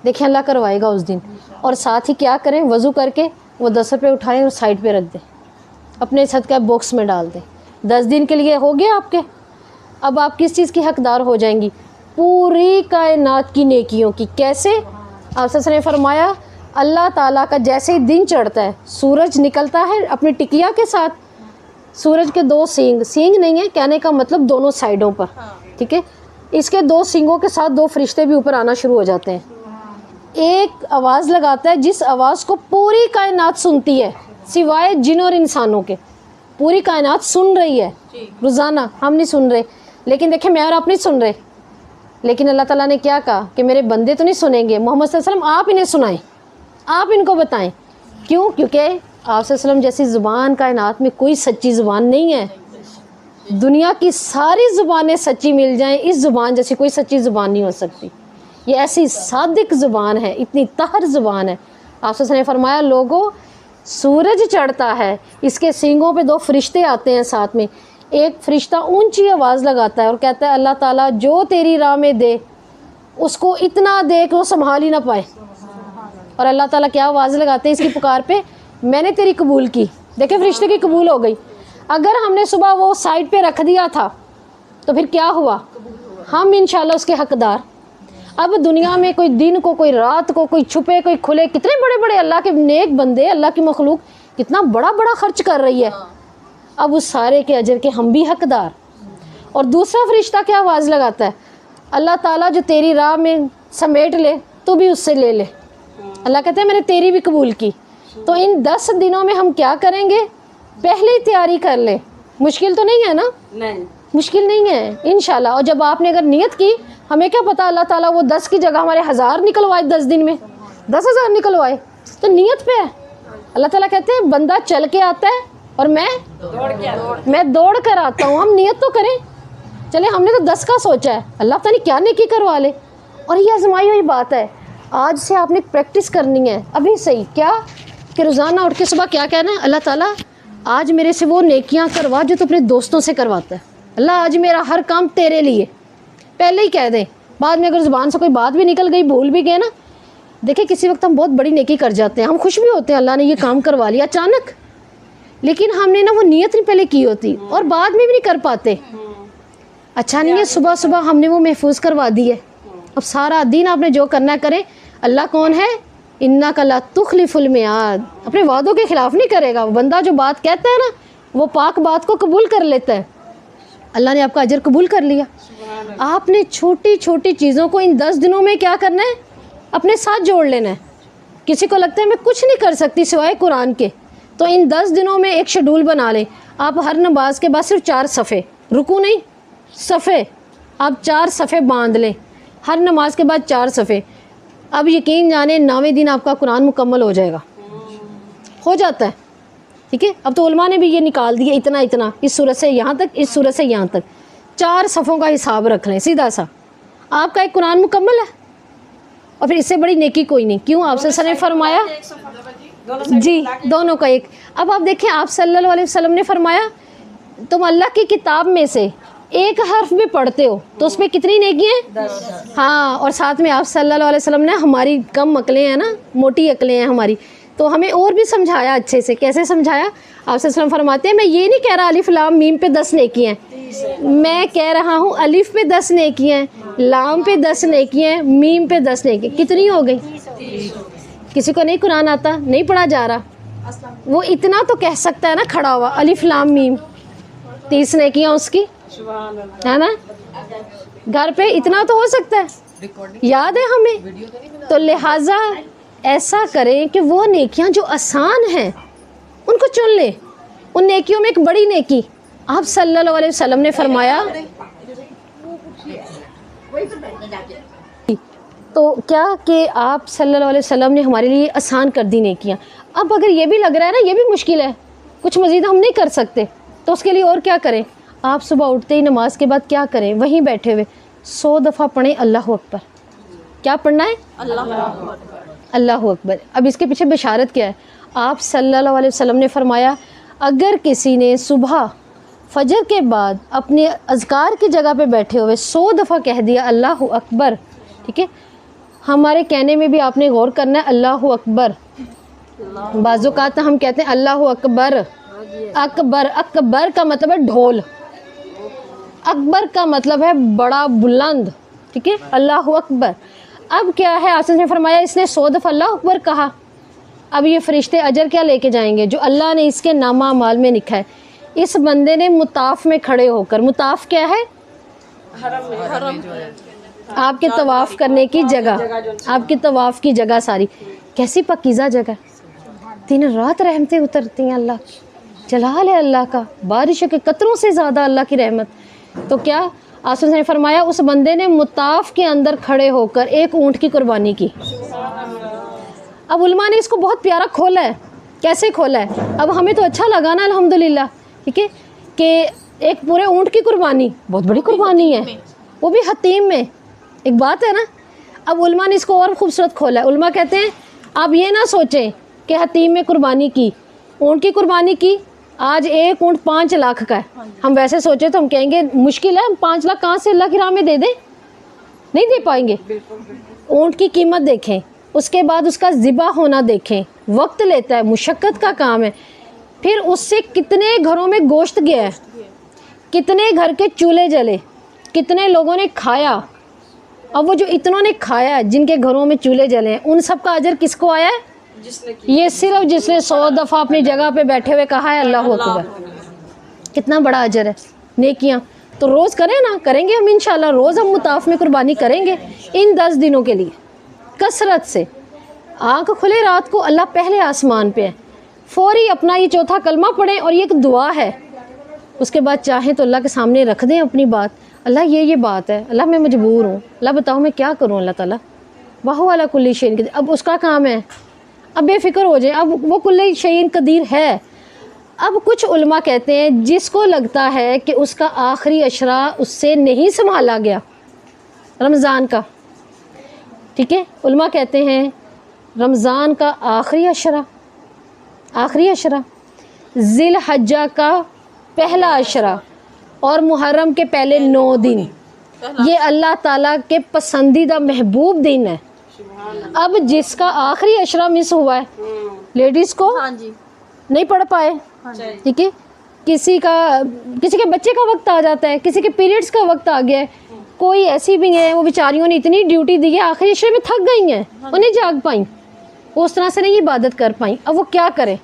دیکھیں اللہ کروائے گا اس دن. اور ساتھ ہی کیا کریں, وضو کر کے وہ 10 روپے اٹھائیں اور سائڈ پہ رکھ دیں, اپنے صدقہ باکس میں ڈال دیں. 10 دن کے لیے ہو گیا آپ کے. اب آپ کس چیز کی حقدار ہو جائیں گی؟ پوری کائنات کی نیکیوں کی. کیسے؟ آپ نے فرمایا اللہ تعالیٰ کا جیسے ہی دن چڑھتا ہے, سورج نکلتا ہے اپنی ٹکیا کے ساتھ, سورج کے 2 سینگ نہیں ہے کہنے کا مطلب دونوں سائڈوں پر. ٹھیک ہے, اس کے 2 سینگوں کے ساتھ 2 فرشتے بھی اوپر آنا شروع ہو جاتے ہیں. ایک آواز لگاتا ہے جس آواز کو پوری کائنات سنتی ہے سوائے جن اور انسانوں کے. پوری کائنات سن رہی ہے روزانہ, ہم نہیں سن رہے, لیکن دیکھیں میں اور آپ نہیں سن رہے. لیکن اللہ تعالیٰ نے کیا کہا کہ میرے بندے تو نہیں سنیں گے, محمد صلی اللہ علیہ وسلم آپ انہیں سنائیں, آپ ان کو بتائیں. کیوں؟ کیونکہ آپ صلی اللہ علیہ وسلم جیسی زبان کائنات میں کوئی سچی زبان نہیں ہے. دنیا کی ساری زبانیں سچی مل جائیں, اس زبان جیسی کوئی سچی زبان نہیں ہو سکتی. یہ ایسی صادق زبان ہے, اتنی طاہر زبان ہے. آپ صلی اللہ علیہ وسلم نے فرمایا لوگوں سورج چڑھتا ہے, اس کے سینگوں پہ 2 فرشتے آتے ہیں ساتھ میں. ایک فرشتہ اونچی آواز لگاتا ہے اور کہتا ہے اللہ تعالیٰ جو تیری راہ میں دے اس کو اتنا دے کہ وہ سنبھال ہی نہ پائے. اور اللہ تعالیٰ کیا آواز لگاتے ہیں اس کی پکار پہ, میں نے تیری قبول کی. دیکھیں فرشتے کی قبول ہو گئی. اگر ہم نے صبح وہ سائڈ پہ رکھ دیا تھا تو پھر کیا ہوا, ہم انشاءاللہ اس کے حقدار. اب دنیا میں کوئی دن کو, کوئی رات کو, کوئی چھپے کوئی کھلے, کتنے بڑے بڑے اللہ کے نیک بندے, اللہ کی مخلوق کتنا بڑا بڑا خرچ کر رہی ہے. اب اس سارے کے اجر کے ہم بھی حقدار. اور دوسرا فرشتہ کیا آواز لگاتا ہے, اللہ تعالیٰ جو تیری راہ میں سمیٹ لے تو بھی اس سے لے لے. اللہ کہتے ہیں میں نے تیری بھی قبول کی. تو ان 10 دنوں میں ہم کیا کریں گے, پہلے ہی تیاری کر لیں. مشکل تو نہیں ہے نا؟ نہیں مشکل نہیں ہے انشاءاللہ. اور جب آپ نے اگر نیت کی, ہمیں کیا پتا اللہ تعالیٰ وہ 10 کی جگہ ہمارے 1000 نکلوائے 10 دن میں, 10,000 نکلوائے, تو نیت پہ ہے. اللہ تعالیٰ کہتے ہیں بندہ چل کے آتا ہے اور میں دوڑ کر آتا ہوں. ہم نیت تو کریں. چلے ہم نے تو 10 کا سوچا ہے, اللہ پتہ نہیں کیا نیکی کروا لے. اور یہ آزمائی ہوئی بات ہے, آج سے آپ نے پریکٹس کرنی ہے ابھی صحیح. کیا کہ روزانہ اٹھ کے صبح کیا کہنا ہے, اللہ تعالیٰ آج میرے سے وہ نیکیاں کروا جو تو اپنے دوستوں سے کرواتا ہے. اللہ آج میرا ہر کام تیرے لیے. پہلے ہی کہہ دیں, بعد میں اگر زبان سے کوئی بات بھی نکل گئی, بھول بھی گئے نا. دیکھیں کسی وقت ہم بہت بڑی نیکی کر جاتے ہیں, ہم خوش بھی ہوتے ہیں اللہ نے یہ کام کروا لیا اچانک, لیکن ہم نے نا وہ نیت نہیں پہلے کی ہوتی اور بعد میں بھی نہیں کر پاتے. اچھا نہیں ہے صبح صبح ہم نے وہ محفوظ کروا دی ہے. اب سارا دن آپ نے جو کرنا ہے کریں. اللہ کون ہے, انک لا تخلف المیعاد, اپنے وعدوں کے خلاف نہیں کرے گا. بندہ جو بات کہتا ہے نا وہ پاک بات کو قبول کر لیتا ہے. اللہ نے آپ کا اجر قبول کر لیا. آپ نے چھوٹی چھوٹی چیزوں کو ان 10 دنوں میں کیا کرنا ہے, اپنے ساتھ جوڑ لینا ہے. کسی کو لگتا ہے میں کچھ نہیں کر سکتی سوائے قرآن کے, تو ان 10 دنوں میں ایک شیڈول بنا لیں. آپ ہر نماز کے بعد صرف 4 صفحے, رکو نہیں صفحے, آپ 4 صفحے باندھ لیں. ہر نماز کے بعد 4 صفحے. اب یقین جانے 9ویں دن آپ کا قرآن مکمل ہو جائے گا, ہو جاتا ہے. ٹھیک ہے, اب تو علماء نے بھی یہ نکال دیا اتنا اتنا, اس صورت سے یہاں تک, اس صورت سے یہاں تک. 4 صفوں کا حساب رکھ لیں سیدھا سا, آپ کا ایک قرآن مکمل ہے. اور پھر اس سے بڑی نیکی کوئی نہیں. کیوں؟ آپ سے نے فرمایا جی دونوں کا ایک. اب آپ دیکھیں آپ صلی اللہ علیہ وسلم نے فرمایا تم اللہ کی کتاب میں سے ایک حرف بھی پڑھتے ہو تو اس میں کتنی نیکی ہیں؟ ہاں. اور ساتھ میں آپ صلی اللہ علیہ وسلم نے, ہماری کم عقلیں ہیں نا, موٹی عقلیں ہیں ہماری, تو ہمیں اور بھی سمجھایا اچھے سے. کیسے سمجھایا؟ آپ صلی اللہ علیہ وسلم فرماتے ہیں میں یہ نہیں کہہ رہا الف لام میم پہ 10 نیکی ہیں, میں کہہ رہا ہوں الف پہ 10 نیکی ہیں, لام پہ 10 نیکی ہیں, میم پہ 10 نیکی. کتنی ہو گئی؟ کسی کو نہیں قرآن آتا, نہیں پڑھا جا رہا, وہ اتنا تو کہہ سکتا ہے نا کھڑا ہوا, الف لام میم, 30 نیکیاں اس کی ہے نا. گھر پہ اتنا تو ہو سکتا ہے, یاد ہے ہمیں. تو لہٰذا ایسا کریں کہ وہ نیکیاں جو آسان ہیں ان کو چن لیں. ان نیکیوں میں ایک بڑی نیکی آپ صلی اللہ علیہ وسلم نے فرمایا تو کیا کہ آپ صلی اللہ علیہ وسلم نے ہمارے لیے آسان کر دی نیکیاں. اب اگر یہ بھی لگ رہا ہے نا یہ بھی مشکل ہے, کچھ مزید ہم نہیں کر سکتے, تو اس کے لیے اور کیا کریں؟ آپ صبح اٹھتے ہی نماز کے بعد کیا کریں؟ وہیں بیٹھے ہوئے 100 دفعہ پڑھیں اللہ اکبر. کیا پڑھنا ہے؟ اللہ اکبر. اب اس کے پیچھے بشارت کیا ہے؟ آپ صلی اللہ علیہ وسلم نے فرمایا اگر کسی نے صبح فجر کے بعد اپنے اذکار کی جگہ پہ بیٹھے ہوئے 100 دفعہ کہہ دیا اللہ اکبر, ٹھیک ہے, ہمارے کہنے میں بھی آپ نے غور کرنا ہے اللہ اکبر. بعض اوقات ہم کہتے ہیں اللہ اکبر, اکبر, اکبر کا مطلب ہے ڈھول, اکبر کا مطلب ہے بڑا بلند, ٹھیک ہے, اللہ اکبر. اب کیا ہے, آسن نے فرمایا اس نے 100 دفعہ اللہ اکبر کہا, اب یہ فرشتے اجر کیا لے کے جائیں گے جو اللہ نے اس کے نامہ اعمال میں لکھا ہے. اس بندے نے مطاف میں کھڑے ہو کر, مطاف کیا ہے؟ حرم آپ کے طواف کرنے کی جگہ, آپ کے طواف کی جگہ ساری کیسی پاکیزہ جگہ, دن رات رحمتیں اترتی ہیں, اللہ جلال ہے اللہ کا, بارشوں کے قطروں سے زیادہ اللہ کی رحمت. تو کیا آسن نے فرمایا اس بندے نے مطاف کے اندر کھڑے ہو کر ایک اونٹ کی قربانی کی. اب علماء نے اس کو بہت پیارا کھولا ہے. کیسے کھولا ہے؟ اب ہمیں تو اچھا لگا نا الحمدللہ, ٹھیک ہے, کہ ایک پورے اونٹ کی قربانی بہت بڑی قربانی ہے, وہ بھی حتیم میں, ایک بات ہے نا. اب علماء نے اس کو اور خوبصورت کھولا ہے. علماء کہتے ہیں آپ یہ نہ سوچیں کہ حتیم میں قربانی کی, اونٹ کی قربانی کی, آج ایک اونٹ 5 لاکھ کا ہے. ہم ویسے سوچیں تو ہم کہیں گے مشکل ہے, ہم 5 لاکھ کہاں سے اللہ کی راہ میں دے دیں, نہیں دے پائیں گے. اونٹ کی قیمت دیکھیں, اس کے بعد اس کا ذبح ہونا دیکھیں, وقت لیتا ہے, مشقت کا کام ہے. پھر اس سے کتنے گھروں میں گوشت گیا ہے, کتنے گھر کے چولہے جلے, کتنے لوگوں نے کھایا. اب وہ جو اتنوں نے کھایا ہے, جن کے گھروں میں چولہے جلے ہیں, ان سب کا اجر کس کو آیا ہے؟ یہ صرف جس نے 100 دفعہ اپنی جگہ پہ بیٹھے ہوئے کہا ہے اللہ اکبر. کتنا بڑا اجر ہے. نیکیاں تو روز کریں نا, کریں گے ہم انشاءاللہ, روز ہم مطاف میں قربانی کریں گے ان 10 دنوں کے لیے کثرت سے. آنکھ کھلے رات کو, اللہ پہلے آسمان پہ ہے, فوری اپنا یہ چوتھا کلمہ پڑھیں, اور یہ ایک دعا ہے. اس کے بعد چاہیں تو اللہ کے سامنے رکھ دیں اپنی بات, اللہ یہ بات ہے, اللہ میں مجبور ہوں, اللہ بتاؤ میں کیا کروں, اللہ تعالیٰ وہو علی کل شیء قدیر. اب اس کا کام ہے, اب بے فکر ہو جائیں, اب وہ کل شیء قدیر ہے. اب کچھ علماء کہتے ہیں جس کو لگتا ہے کہ اس کا آخری عشرہ اس سے نہیں سنبھالا گیا رمضان کا, ٹھیک ہے, علماء کہتے ہیں رمضان کا آخری عشرہ, ذی الحجہ کا پہلا عشرہ, اور محرم کے پہلے 9 دن, یہ اللہ تعالیٰ کے پسندیدہ محبوب دن ہے. اب جس کا آخری عشرہ مس ہوا ہے, لیڈیز کو نہیں پڑھ پائے, ٹھیک ہے, کسی کے بچے کا وقت آ جاتا ہے, کسی کے پیریڈز کا وقت آ گیا ہے, کوئی ایسی بھی ہیں وہ بیچاریوں نے اتنی ڈیوٹی دی ہے آخری عشرے میں تھک گئی ہیں, وہ نہیں جاگ پائیں, وہ اس طرح سے نہیں عبادت کر پائیں. اب وہ کیا کریں؟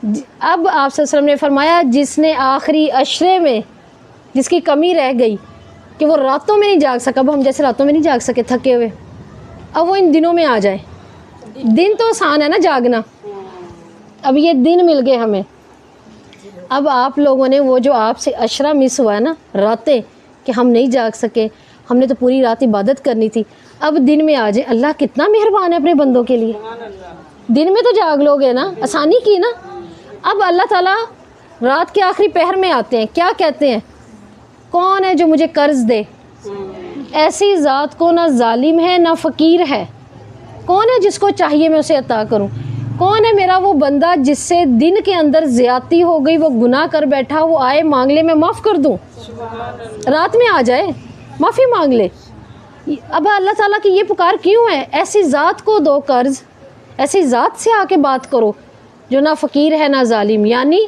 اب آپ صلی اللہ علیہ وسلم نے فرمایا جس نے آخری عشرے میں جس کی کمی رہ گئی کہ وہ راتوں میں نہیں جاگ سکا, اب ہم جیسے راتوں میں نہیں جاگ سکے تھکے ہوئے, اب وہ ان دنوں میں آ جائے. دن تو آسان ہے نا جاگنا, اب یہ دن مل گئے ہمیں. اب آپ لوگوں نے وہ جو آپ سے عشرہ مس ہوا ہے نا, راتیں کہ ہم نہیں جاگ سکے, ہم نے تو پوری رات عبادت کرنی تھی, اب دن میں آ جائے. اللہ کتنا مہربان ہے اپنے بندوں کے لیے, دن میں تو جاگ لوگے نا, آسانی کی نا. اب اللہ تعالیٰ رات کے آخری پہر میں آتے ہیں, کیا کہتے ہیں, کون ہے جو مجھے قرض دے, ایسی ذات کو نہ ظالم ہے نہ فقیر ہے, کون ہے جس کو چاہیے میں اسے عطا کروں, کون ہے میرا وہ بندہ جس سے دن کے اندر زیادتی ہو گئی, وہ گناہ کر بیٹھا, وہ آئے مانگ لے میں معاف کر دوں, رات میں آ جائے معافی مانگ لے. اب اللہ تعالیٰ کی یہ پکار کیوں ہے؟ ایسی ذات کو دو قرض, ایسی ذات سے آ کے بات کرو جو نہ فقیر ہے نہ ظالم. یعنی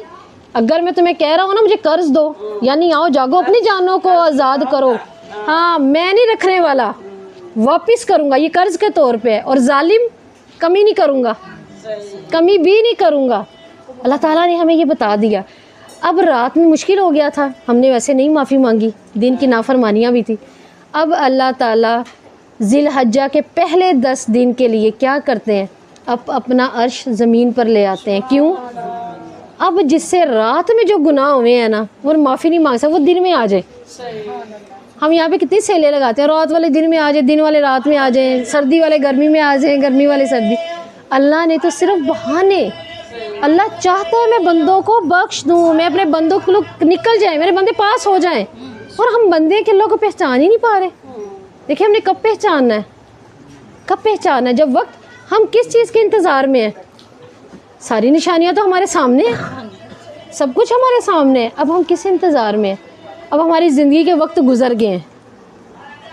اگر میں تمہیں کہہ رہا ہوں نا مجھے قرض دو, یعنی آؤ جاگو اپنی جانوں کو آزاد کرو, ہاں میں نہیں رکھنے والا, واپس کروں گا, یہ قرض کے طور پہ ہے, اور ظالم کمی نہیں کروں گا, کمی بھی نہیں کروں گا. اللہ تعالیٰ نے ہمیں یہ بتا دیا. اب رات میں مشکل ہو گیا تھا, ہم نے ویسے نہیں معافی مانگی, دن کی نافرمانیاں بھی تھی. اب اللہ تعالیٰ ذی الحجہ کے پہلے 10 دن کے لیے کیا کرتے ہیں, اب اپنا عرش زمین پر لے آتے ہیں. کیوں؟ اب جس سے رات میں جو گناہ ہوئے ہیں نا وہ معافی نہیں مانگ سکتا, وہ دن میں آ جائے. ہم یہاں پہ کتنی سیلیں لگاتے ہیں, رات والے دن میں آ جائیں, دن والے رات میں آ جائیں, سردی والے گرمی میں آ جائیں, گرمی والے سردی. اللہ نے تو صرف بہانے, اللہ چاہتا ہے میں بندوں کو بخش دوں, میں اپنے بندوں کو لوگ نکل جائیں, میرے بندے پاس ہو جائیں, اور ہم بندے کے اللہ کو پہچان ہی نہیں پا رہے. دیکھیں ہم نے کب پہچاننا ہے, کب پہچاننا ہے؟ جب وقت ہم کس چیز کے انتظار میں ہیں؟ ساری نشانیاں تو ہمارے سامنے ہیں, سب کچھ ہمارے سامنے ہے, اب ہم کس انتظار میں ہیں؟ اب ہماری زندگی کے وقت گزر گئے ہیں.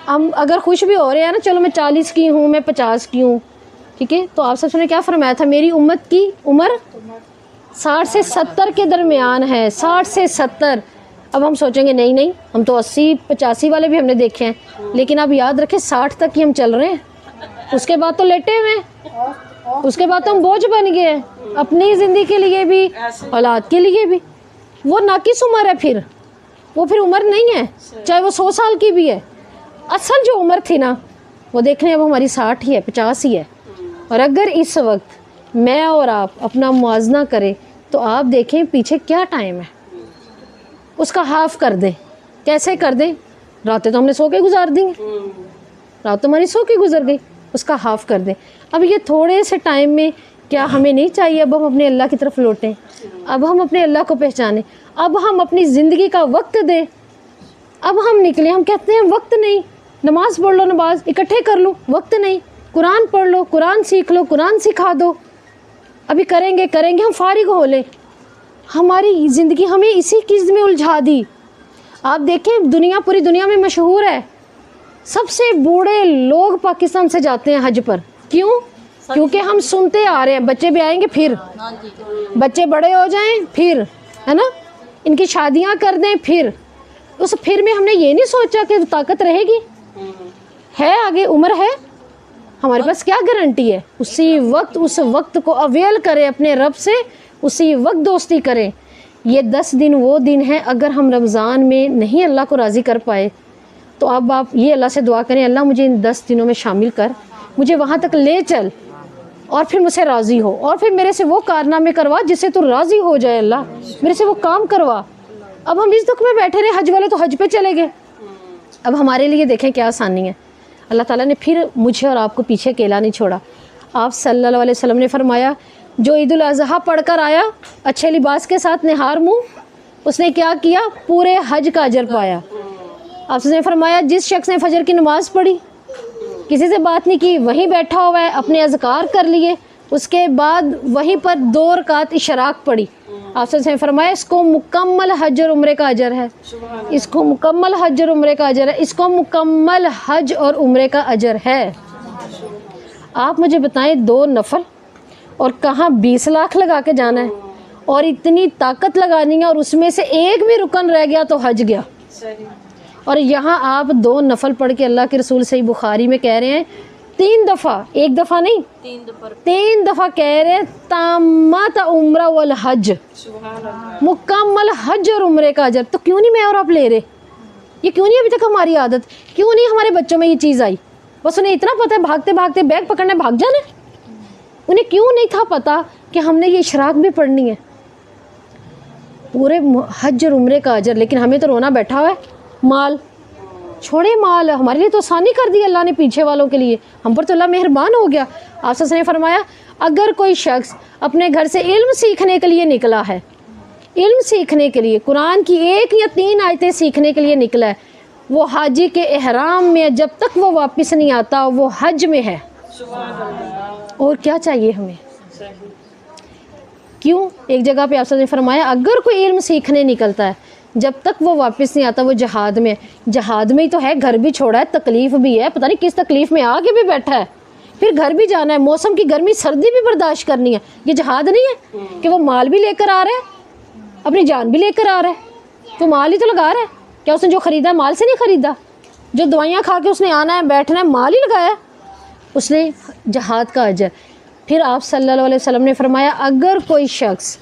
ہم اگر خوش بھی ہو رہے ہیں نا, چلو میں 40 کی ہوں, میں 50 کی ہوں, ٹھیک ہے, تو آپ سب نے کیا فرمایا تھا, میری امت کی عمر 60 سے 70 کے درمیان ہے, 60 سے 70. اب ہم سوچیں گے نہیں نہیں, ہم تو 80-85 والے بھی ہم نے دیکھے ہیں, لیکن اب یاد رکھیں 60 تک ہی ہم چل رہے ہیں, اس کے بعد تو لیٹے ہوئے ہیں, اس کے بعد تو ہم بوجھ بن گئے ہیں, اپنی زندگی کے لیے بھی, اولاد کے لیے بھی. وہ ناقص عمر ہے, پھر وہ پھر عمر نہیں ہے, چاہے وہ 100 سال کی بھی ہے. اصل جو عمر تھی نا, وہ دیکھ لیں اب ہماری 60 ہی ہے, 50 ہی ہے. اور اگر اس وقت میں اور آپ اپنا موازنہ کریں تو آپ دیکھیں پیچھے کیا ٹائم ہے, اس کا ہاف کر دیں. کیسے کر دیں؟ راتیں تو ہم نے سو کے گزار دی ہیں, رات تو ہماری سو کے گزر گئی, اس کا ہاف کر دیں. اب یہ تھوڑے سے ٹائم میں کیا ہمیں نہیں چاہیے اب ہم اپنے اللہ کی طرف لوٹیں, اب ہم اپنے اللہ کو پہچانیں, اب ہم اپنی زندگی کا وقت دیں. اب ہم نکلیں, ہم کہتے ہیں وقت نہیں, نماز پڑھ لو, نماز اکٹھے کر لو, وقت نہیں, قرآن پڑھ لو, قرآن سیکھ لو, قرآن سکھا دو, ابھی کریں گے ہم فارغ ہو لیں. ہماری زندگی ہمیں اسی چیز میں الجھا دی. آپ دیکھیں پوری دنیا میں مشہور ہے, سب سے بوڑھے لوگ پاکستان سے جاتے ہیں حج پر. کیوں؟ کیونکہ ہم سنتے آ رہے ہیں بچے بھی آئیں گے, پھر بچے بڑے ہو جائیں, پھر ہے نا ان کی شادیاں کر دیں, پھر میں ہم نے یہ نہیں سوچا کہ طاقت رہے گی, ہے آگے عمر ہے ہمارے پاس, کیا گارنٹی ہے. اسی وقت اس وقت کو اویل کریں اپنے رب سے, اسی وقت دوستی کریں. یہ 10 دن وہ دن ہیں, اگر ہم رمضان میں نہیں اللہ کو راضی کر پائے تو اب آپ یہ اللہ سے دعا کریں, اللہ مجھے ان 10 دنوں میں شامل کر, مجھے وہاں تک لے چل, اور پھر مجھ سے راضی ہو, اور پھر میرے سے وہ کارنامے کروا جس سے تو راضی ہو جائے. اللہ میرے سے وہ کام کروا. اب ہم اس دکھ میں بیٹھے رہے, حج والے تو حج پہ چلے گئے. اب ہمارے لیے دیکھیں کیا آسانی ہے. اللہ تعالیٰ نے پھر مجھے اور آپ کو پیچھے اکیلا نہیں چھوڑا. آپ صلی اللہ علیہ وسلم نے فرمایا, جو عید الاضحیٰ پڑھ کر آیا اچھے لباس کے ساتھ نہار منہ, اس نے کیا کیا؟ پورے حج کا اجر پایا. آپ نے فرمایا جس شخص نے فجر کی نماز پڑھی, کسی سے بات نہیں کی, وہیں بیٹھا ہوا ہے, اپنے اذکار کر لیے, اس کے بعد وہیں پر 2 رکعت اشراق پڑھی, آپ نے فرمایا اس کو مکمل حج اور عمرے کا اجر ہے, اس کو مکمل حج اور عمرے کا اجر ہے, اس کو مکمل حج اور عمرے کا اجر ہے. آپ مجھے بتائیں 2 نفل اور کہاں 20 لاکھ لگا کے جانا ہے, اور اتنی طاقت لگانی ہے, اور اس میں سے ایک بھی رکن رہ گیا تو حج گیا. اور یہاں آپ 2 نفل پڑھ کے اللہ کے رسول صحیح بخاری میں کہہ رہے ہیں 3 دفعہ, 1 دفعہ نہیں 3 دفعہ کہہ رہے ہیں تامات عمرہ والحج, مکمل حج اور عمرے کا اجر. تو کیوں نہیں میں اور آپ لے رہے؟ یہ کیوں نہیں ابھی تک ہماری عادت, کیوں نہیں ہمارے بچوں میں یہ چیز آئی؟ بس انہیں اتنا پتہ ہے بھاگتے بھاگتے بیگ پکڑنے بھاگ جانا ہے. انہیں کیوں نہیں تھا پتہ کہ ہم نے یہ اشراق بھی پڑھنی ہے, پورے حج اور عمرے کا اجر. لیکن ہمیں تو رونا بیٹھا ہوا ہے, مال چھوڑے, مال ہمارے لیے تو آسانی کر دی اللہ نے پیچھے والوں کے لیے, ہم پر تو اللہ مہربان ہو گیا. آپ نے فرمایا اگر کوئی شخص اپنے گھر سے علم سیکھنے کے لیے نکلا ہے, علم سیکھنے کے لیے, قرآن کی 1 یا 3 آیتیں سیکھنے کے لیے نکلا ہے, وہ حاجی کے احرام میں جب تک وہ واپس نہیں آتا وہ حج میں ہے. اور کیا چاہیے ہمیں؟ کیوں؟ ایک جگہ پہ آپ نے فرمایا اگر کوئی علم سیکھنے نکلتا ہے جب تک وہ واپس نہیں آتا وہ جہاد میں. جہاد میں ہی تو ہے, گھر بھی چھوڑا ہے, تکلیف بھی ہے, پتہ نہیں کس تکلیف میں آگے بھی بیٹھا ہے, پھر گھر بھی جانا ہے, موسم کی گرمی سردی بھی برداشت کرنی ہے. یہ جہاد نہیں ہے کہ وہ مال بھی لے کر آ رہا ہے, اپنی جان بھی لے کر آ رہا ہے, تو مال ہی تو لگا رہا ہے. کیا اس نے جو خریدا ہے مال سے نہیں خریدا؟ جو دوائیاں کھا کے اس نے آنا ہے بیٹھنا ہے, مال ہی لگایا اس نے, جہاد کا اجر. پھر آپ صلی اللہ علیہ وسلم نے فرمایا اگر کوئی شخص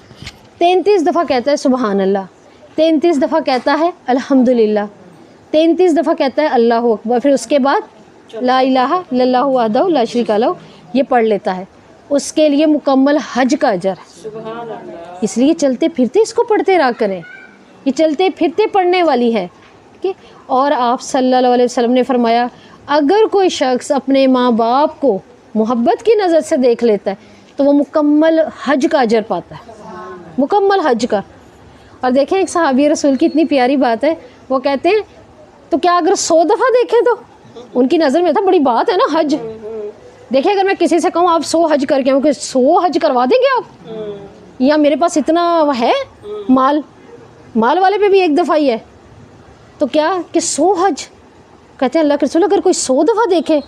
33 دفعہ کہتا ہے سبحان اللہ, 33 دفعہ کہتا ہے الحمدللہ, 33 دفعہ کہتا ہے اللہ اکبر, پھر اس کے بعد لا الہ الا اللہ وحدہ لا شریک لہ, یہ پڑھ لیتا ہے, اس کے لیے مکمل حج کا اجر ہے. اس لیے چلتے پھرتے اس کو پڑھتے رہا کریں, یہ چلتے پھرتے پڑھنے والی ہے. کہ اور آپ صلی اللہ علیہ وسلم نے فرمایا اگر کوئی شخص اپنے ماں باپ کو محبت کی نظر سے دیکھ لیتا ہے تو وہ مکمل حج کا اجر پاتا ہے، مکمل حج کا۔ اور دیکھیں ایک صحابی رسول کی اتنی پیاری بات ہے، وہ کہتے ہیں تو کیا اگر 100 دفعہ دیکھیں تو؟ ان کی نظر میں تھا بڑی بات ہے نا حج۔ دیکھیں اگر میں کسی سے کہوں آپ 100 حج کر کے آؤں کہ 100 حج کروا دیں گے آپ؟ یا میرے پاس اتنا ہے مال والے پہ بھی ایک دفعہ ہی ہے، تو کیا کہ 100 حج؟ کہتے ہیں اللہ کے رسول اگر کوئی 100 دفعہ دیکھے،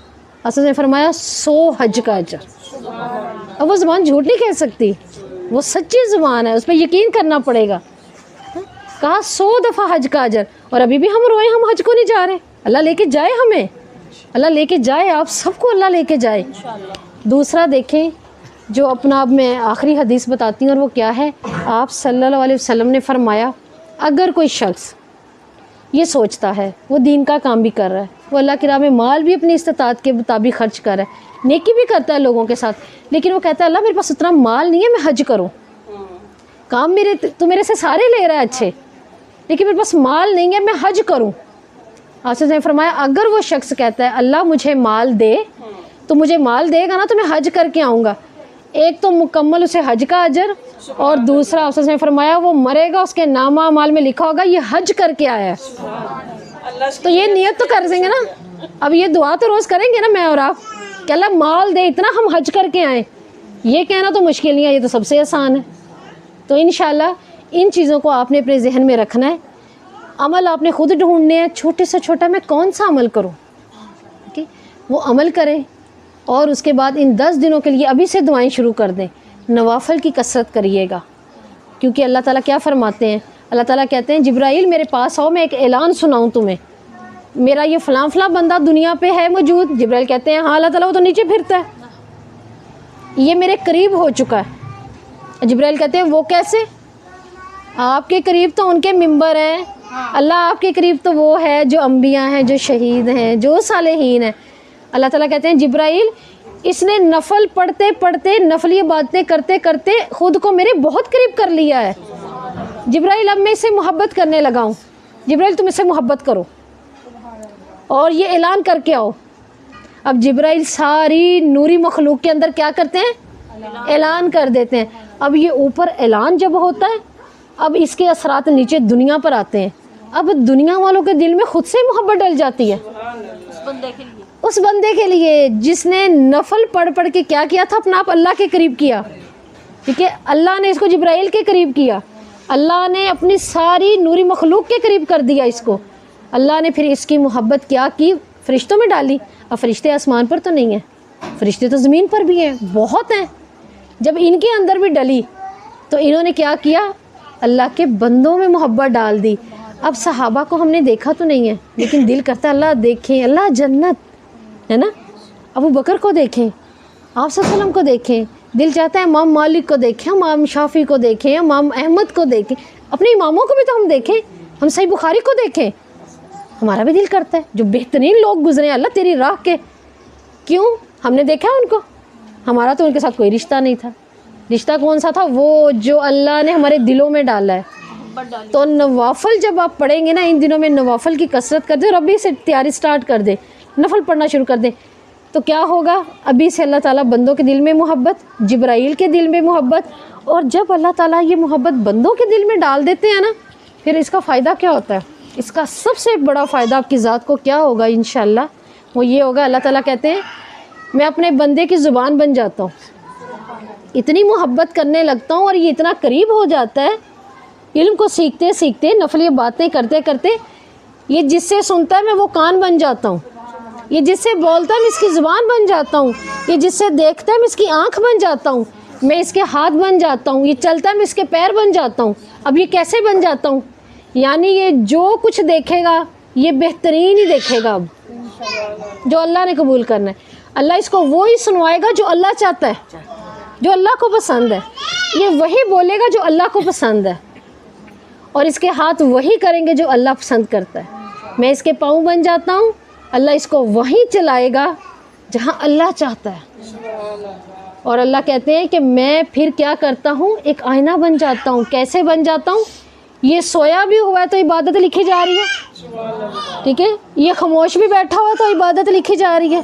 اصل نے فرمایا 100 حج کا اجر۔ اب وہ زبان جھوٹ نہیں کہہ سکتی، وہ سچی زبان ہے، اس پہ یقین کرنا پڑے گا۔ کہا 100 دفعہ حج کا اجر، اور ابھی بھی ہم روئے ہم حج کو نہیں جا رہے۔ اللہ لے کے جائے ہمیں، اللہ لے کے جائے آپ سب کو، اللہ لے کے جائے۔ دوسرا دیکھیں جو اپنا اب میں آخری حدیث بتاتی ہوں، اور وہ کیا ہے، آپ صلی اللہ علیہ وسلم نے فرمایا اگر کوئی شخص یہ سوچتا ہے وہ دین کا کام بھی کر رہا ہے، وہ اللہ کی راہ میں مال بھی اپنی استطاعت کے مطابق خرچ کر رہا ہے، نیکی بھی کرتا ہے لوگوں کے ساتھ، لیکن وہ کہتا ہے اللہ میرے پاس اتنا مال نہیں ہے میں حج کروں، کام میرے سے سارے لے رہا ہے اچھے، لیکن میرے پاس مال نہیں ہے میں حج کروں۔ آپ نے فرمایا اگر وہ شخص کہتا ہے اللہ مجھے مال دے، تو مجھے مال دے گا نا تو میں حج کر کے آؤں گا، ایک تو مکمل اسے حج کا اجر، اور دوسرا اس نے فرمایا وہ مرے گا اس کے نامہ اعمال میں لکھا ہوگا یہ حج کر کے آیا ہے۔ تو یہ نیت تو کر دیں گے نا، اب یہ دعا تو روز کریں گے نا میں اور آپ کہ اللہ مال دے اتنا ہم حج کر کے آئیں، یہ کہنا تو مشکل نہیں ہے، یہ تو سب سے آسان ہے۔ تو انشاءاللہ ان چیزوں کو آپ نے اپنے ذہن میں رکھنا ہے، عمل آپ نے خود ڈھونڈنے ہیں، چھوٹے سے چھوٹا میں کون سا عمل کروں، وہ عمل کریں، اور اس کے بعد ان 10 دنوں کے لیے ابھی سے دعائیں شروع کر دیں، نوافل کی کثرت کریے گا، کیونکہ اللہ تعالیٰ کیا فرماتے ہیں، اللہ تعالیٰ کہتے ہیں جبرائیل میرے پاس آؤ میں ایک اعلان سناؤں تمہیں، میرا یہ فلاں فلاں بندہ دنیا پہ ہے موجود۔ جبرائیل کہتے ہیں ہاں اللہ تعالیٰ وہ تو نیچے پھرتا ہے، یہ میرے قریب ہو چکا ہے۔ جبرائیل کہتے ہیں وہ کیسے؟ آپ کے قریب تو ان کے ممبر ہیں، اللہ آپ کے قریب تو وہ ہے جو انبیاء ہیں، جو شہید ہیں، جو صالحین ہیں۔ اللہ تعالیٰ کہتے ہیں جبرائیل اس نے نفل پڑھتے پڑھتے نفلی باتیں کرتے کرتے خود کو میرے بہت قریب کر لیا ہے، جبرائیل اب میں اس سے محبت کرنے لگا ہوں، جبرائیل تم اس سے محبت کرو اور یہ اعلان کر کے آؤ۔ اب جبرائیل ساری نوری مخلوق کے اندر کیا کرتے ہیں؟ اعلان کر دیتے ہیں۔ اب یہ اوپر اعلان جب ہوتا ہے، اب اس کے اثرات نیچے دنیا پر آتے ہیں، اب دنیا والوں کے دل میں خود سے محبت ڈل جاتی ہے اس بندے کے لیے جس نے نفل پڑھ پڑھ کے کیا کیا تھا، اپنا آپ اللہ کے قریب کیا، ٹھیک ہے، اللہ نے اس کو جبرائیل کے قریب کیا، اللہ نے اپنی ساری نوری مخلوق کے قریب کر دیا اس کو، اللہ نے پھر اس کی محبت کیا کی، فرشتوں میں ڈالی۔ اب فرشتے آسمان پر تو نہیں ہیں، فرشتے تو زمین پر بھی ہیں، بہت ہیں، جب ان کے اندر بھی ڈلی تو انہوں نے کیا کیا، اللہ کے بندوں میں محبت ڈال دی۔ اب صحابہ کو ہم نے دیکھا تو نہیں ہے، لیکن دل کرتا ہے اللہ دیکھیں، اللہ جنت ہے نا، ابو بکر کو دیکھیں، آپ صلی اللہ علیہ وسلم کو دیکھیں، دل چاہتا ہے امام مالک کو دیکھیں، امام شافعی کو دیکھیں، امام احمد کو دیکھیں، اپنے اماموں کو بھی تو ہم دیکھیں، ہم صحیح بخاری کو دیکھیں، ہمارا بھی دل کرتا ہے جو بہترین لوگ گزرے اللہ تیری راہ کے، کیوں ہم نے دیکھا ان کو، ہمارا تو ان کے ساتھ کوئی رشتہ نہیں تھا، رشتہ کون سا تھا، وہ جو اللہ نے ہمارے دلوں میں ڈالا ہے۔ تو نوافل جب آپ پڑھیں گے نا، ان دنوں میں نوافل کی کثرت کر دیں، اور ابھی سے تیاری سٹارٹ کر دیں، نفل پڑھنا شروع کر دیں، تو کیا ہوگا، ابھی سے اللہ تعالیٰ بندوں کے دل میں محبت، جبرائیل کے دل میں محبت، اور جب اللہ تعالیٰ یہ محبت بندوں کے دل میں ڈال دیتے ہیں نا، پھر اس کا فائدہ کیا ہوتا ہے، اس کا سب سے بڑا فائدہ آپ کی ذات کو کیا ہوگا انشاءاللہ، وہ یہ ہوگا، اللہ تعالیٰ کہتے ہیں میں اپنے بندے کی زبان بن جاتا ہوں، اتنی محبت کرنے لگتا ہوں، اور یہ اتنا قریب ہو جاتا ہے، علم کو سیکھتے سیکھتے نفلی باتیں کرتے کرتے، یہ جس سے سنتا ہے میں وہ کان بن جاتا ہوں، یہ جس سے بولتا ہے میں اس کی زبان بن جاتا ہوں، یہ جس سے دیکھتا ہے میں اس کی آنکھ بن جاتا ہوں، میں اس کے ہاتھ بن جاتا ہوں، یہ چلتا ہے میں اس کے پیر بن جاتا ہوں۔ اب یہ کیسے بن جاتا ہوں، یعنی یہ جو کچھ دیکھے گا یہ بہترین ہی دیکھے گا، اب جو اللہ نے قبول کرنا ہے، اللہ اس کو وہی سنوائے گا جو اللہ چاہتا ہے، جو اللہ کو پسند ہے، یہ وہی بولے گا جو اللہ کو پسند ہے، اور اس کے ہاتھ وہی کریں گے جو اللہ پسند کرتا ہے۔ میں اس کے پاؤں بن جاتا ہوں، اللہ اس کو وہیں چلائے گا جہاں اللہ چاہتا ہے، اور اللہ کہتے ہیں کہ میں پھر کیا کرتا ہوں، ایک آئینہ بن جاتا ہوں۔ کیسے بن جاتا ہوں، یہ سویا بھی ہوا ہے تو عبادت لکھی جا رہی ہے، ٹھیک ہے، یہ خاموش بھی بیٹھا ہوا ہے تو عبادت لکھی جا رہی ہے.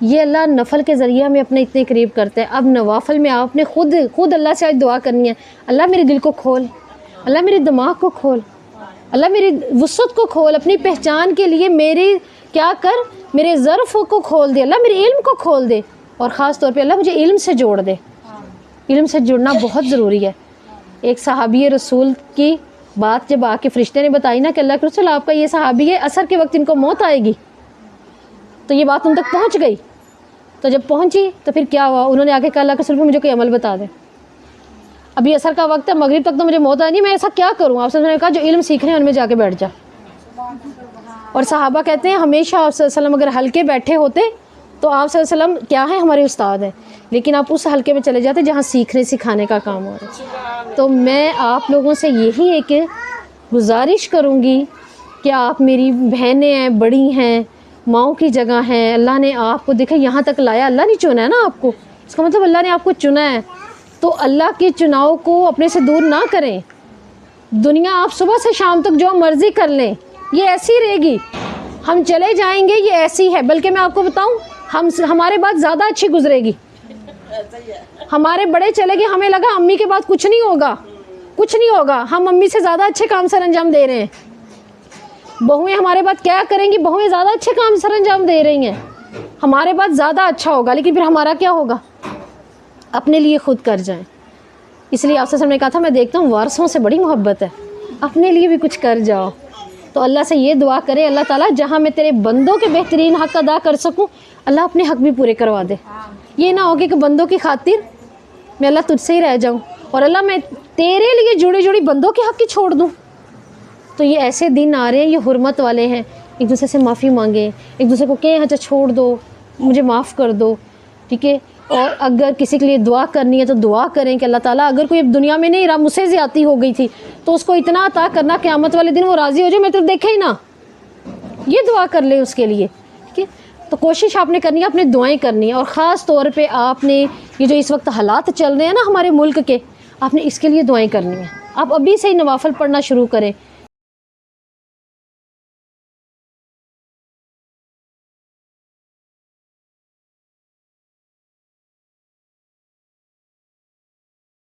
یہ اللہ نفل کے ذریعے ہمیں اپنے اتنے قریب کرتا ہے. اب نوافل میں آپ نے خود اللہ سے آج دعا کرنی ہے، اللہ میرے دل کو کھول، اللہ میرے دماغ کو کھول، اللہ میری وسعت کو کھول، اپنی پہچان کے لیے میری کیا کر، میرے ظرف کو کھول دے، اللہ میرے علم کو کھول دے، اور خاص طور پہ اللہ مجھے علم سے جوڑ دے. علم سے جڑنا بہت ضروری ہے. ایک صحابی رسول کی بات جب آ کے فرشتے نے بتائی نا کہ اللہ کے رسول آپ کا یہ صحابی ہے، عصر کے وقت ان کو موت آئے گی، تو یہ بات ان تک پہنچ گئی. تو جب پہنچی تو پھر کیا ہوا، انہوں نے آ کے کہا اللہ کے رسول مجھے کوئی عمل بتا دیں، ابھی عصر کا وقت ہے، مغرب تک تو مجھے موت آئی نہیں، میں ایسا کیا کروں. آپ نے کہا جو علم سیکھ رہے ہیں ان میں جا کے بیٹھ جا. اور صحابہ کہتے ہیں ہمیشہ آپ صلی اللہ علیہ وسلم اگر ہلکے بیٹھے ہوتے تو آپ صلی اللہ علیہ وسلم کیا ہیں، ہمارے استاد ہیں، لیکن آپ اس حلقے میں چلے جاتے جہاں سیکھنے سکھانے کا کام ہو رہا ہے. تو میں آپ لوگوں سے یہی ایک گزارش کروں گی کہ آپ میری بہنیں ہیں، بڑی ہیں، ماؤں کی جگہ ہیں، اللہ نے آپ کو دیکھا یہاں تک لایا، اللہ نے چنا ہے نا آپ کو، اس کا مطلب اللہ نے آپ کو چنا ہے. تو اللہ کے چناؤ کو اپنے سے دور نہ کریں. دنیا آپ صبح سے شام تک جو مرضی کر لیں یہ ایسی رہے گی، ہم چلے جائیں گے، یہ ایسی ہے. بلکہ میں آپ کو بتاؤں ہمارے بعد زیادہ اچھی گزرے گی. ہمارے بڑے چلے گئے، ہمیں لگا امی کے بعد کچھ نہیں ہوگا، کچھ نہیں ہوگا، ہم امی سے زیادہ اچھے کام سر انجام دے رہے ہیں. بہویں ہمارے بعد کیا کریں گی، بہویں زیادہ اچھے کام سر انجام دے رہی ہیں، ہمارے بعد زیادہ اچھا ہوگا، لیکن پھر ہمارا کیا ہوگا. اپنے لیے خود کر جائیں. اس لیے آپ سے نے کہا تھا میں دیکھتا ہوں وارثوں سے بڑی محبت ہے، اپنے لیے بھی کچھ کر جاؤ. تو اللہ سے یہ دعا کرے اللہ تعالیٰ جہاں میں تیرے بندوں کے بہترین حق ادا کر سکوں اللہ اپنے حق بھی پورے کروا دے. یہ نہ ہو کہ بندوں کی خاطر میں اللہ تجھ سے ہی رہ جاؤں اور اللہ میں تیرے لیے جڑی بندوں کے حق ہی چھوڑ دوں. تو یہ ایسے دن آ رہے ہیں، یہ حرمت والے ہیں. ایک دوسرے سے معافی مانگیں، ایک دوسرے کو کہیں اچھا چھوڑ دو، مجھے معاف کر دو، ٹھیک ہے. اور اگر کسی کے لیے دعا کرنی ہے تو دعا کریں کہ اللہ تعالیٰ اگر کوئی دنیا میں نہیں رہا، مجھ سے زیادتی ہو گئی تھی تو اس کو اتنا عطا کرنا قیامت والے دن وہ راضی ہو جائے میں تو دیکھے ہی نہ. یہ دعا کر لیں اس کے لیے، ٹھیک ہے. تو کوشش آپ نے کرنی ہے، اپنے دعائیں کرنی ہیں. اور خاص طور پہ آپ نے یہ جو اس وقت حالات چل رہے ہیں نا ہمارے ملک کے، آپ نے اس کے لیے دعائیں کرنی ہیں. آپ ابھی سے ہی نوافل پڑھنا شروع کریں.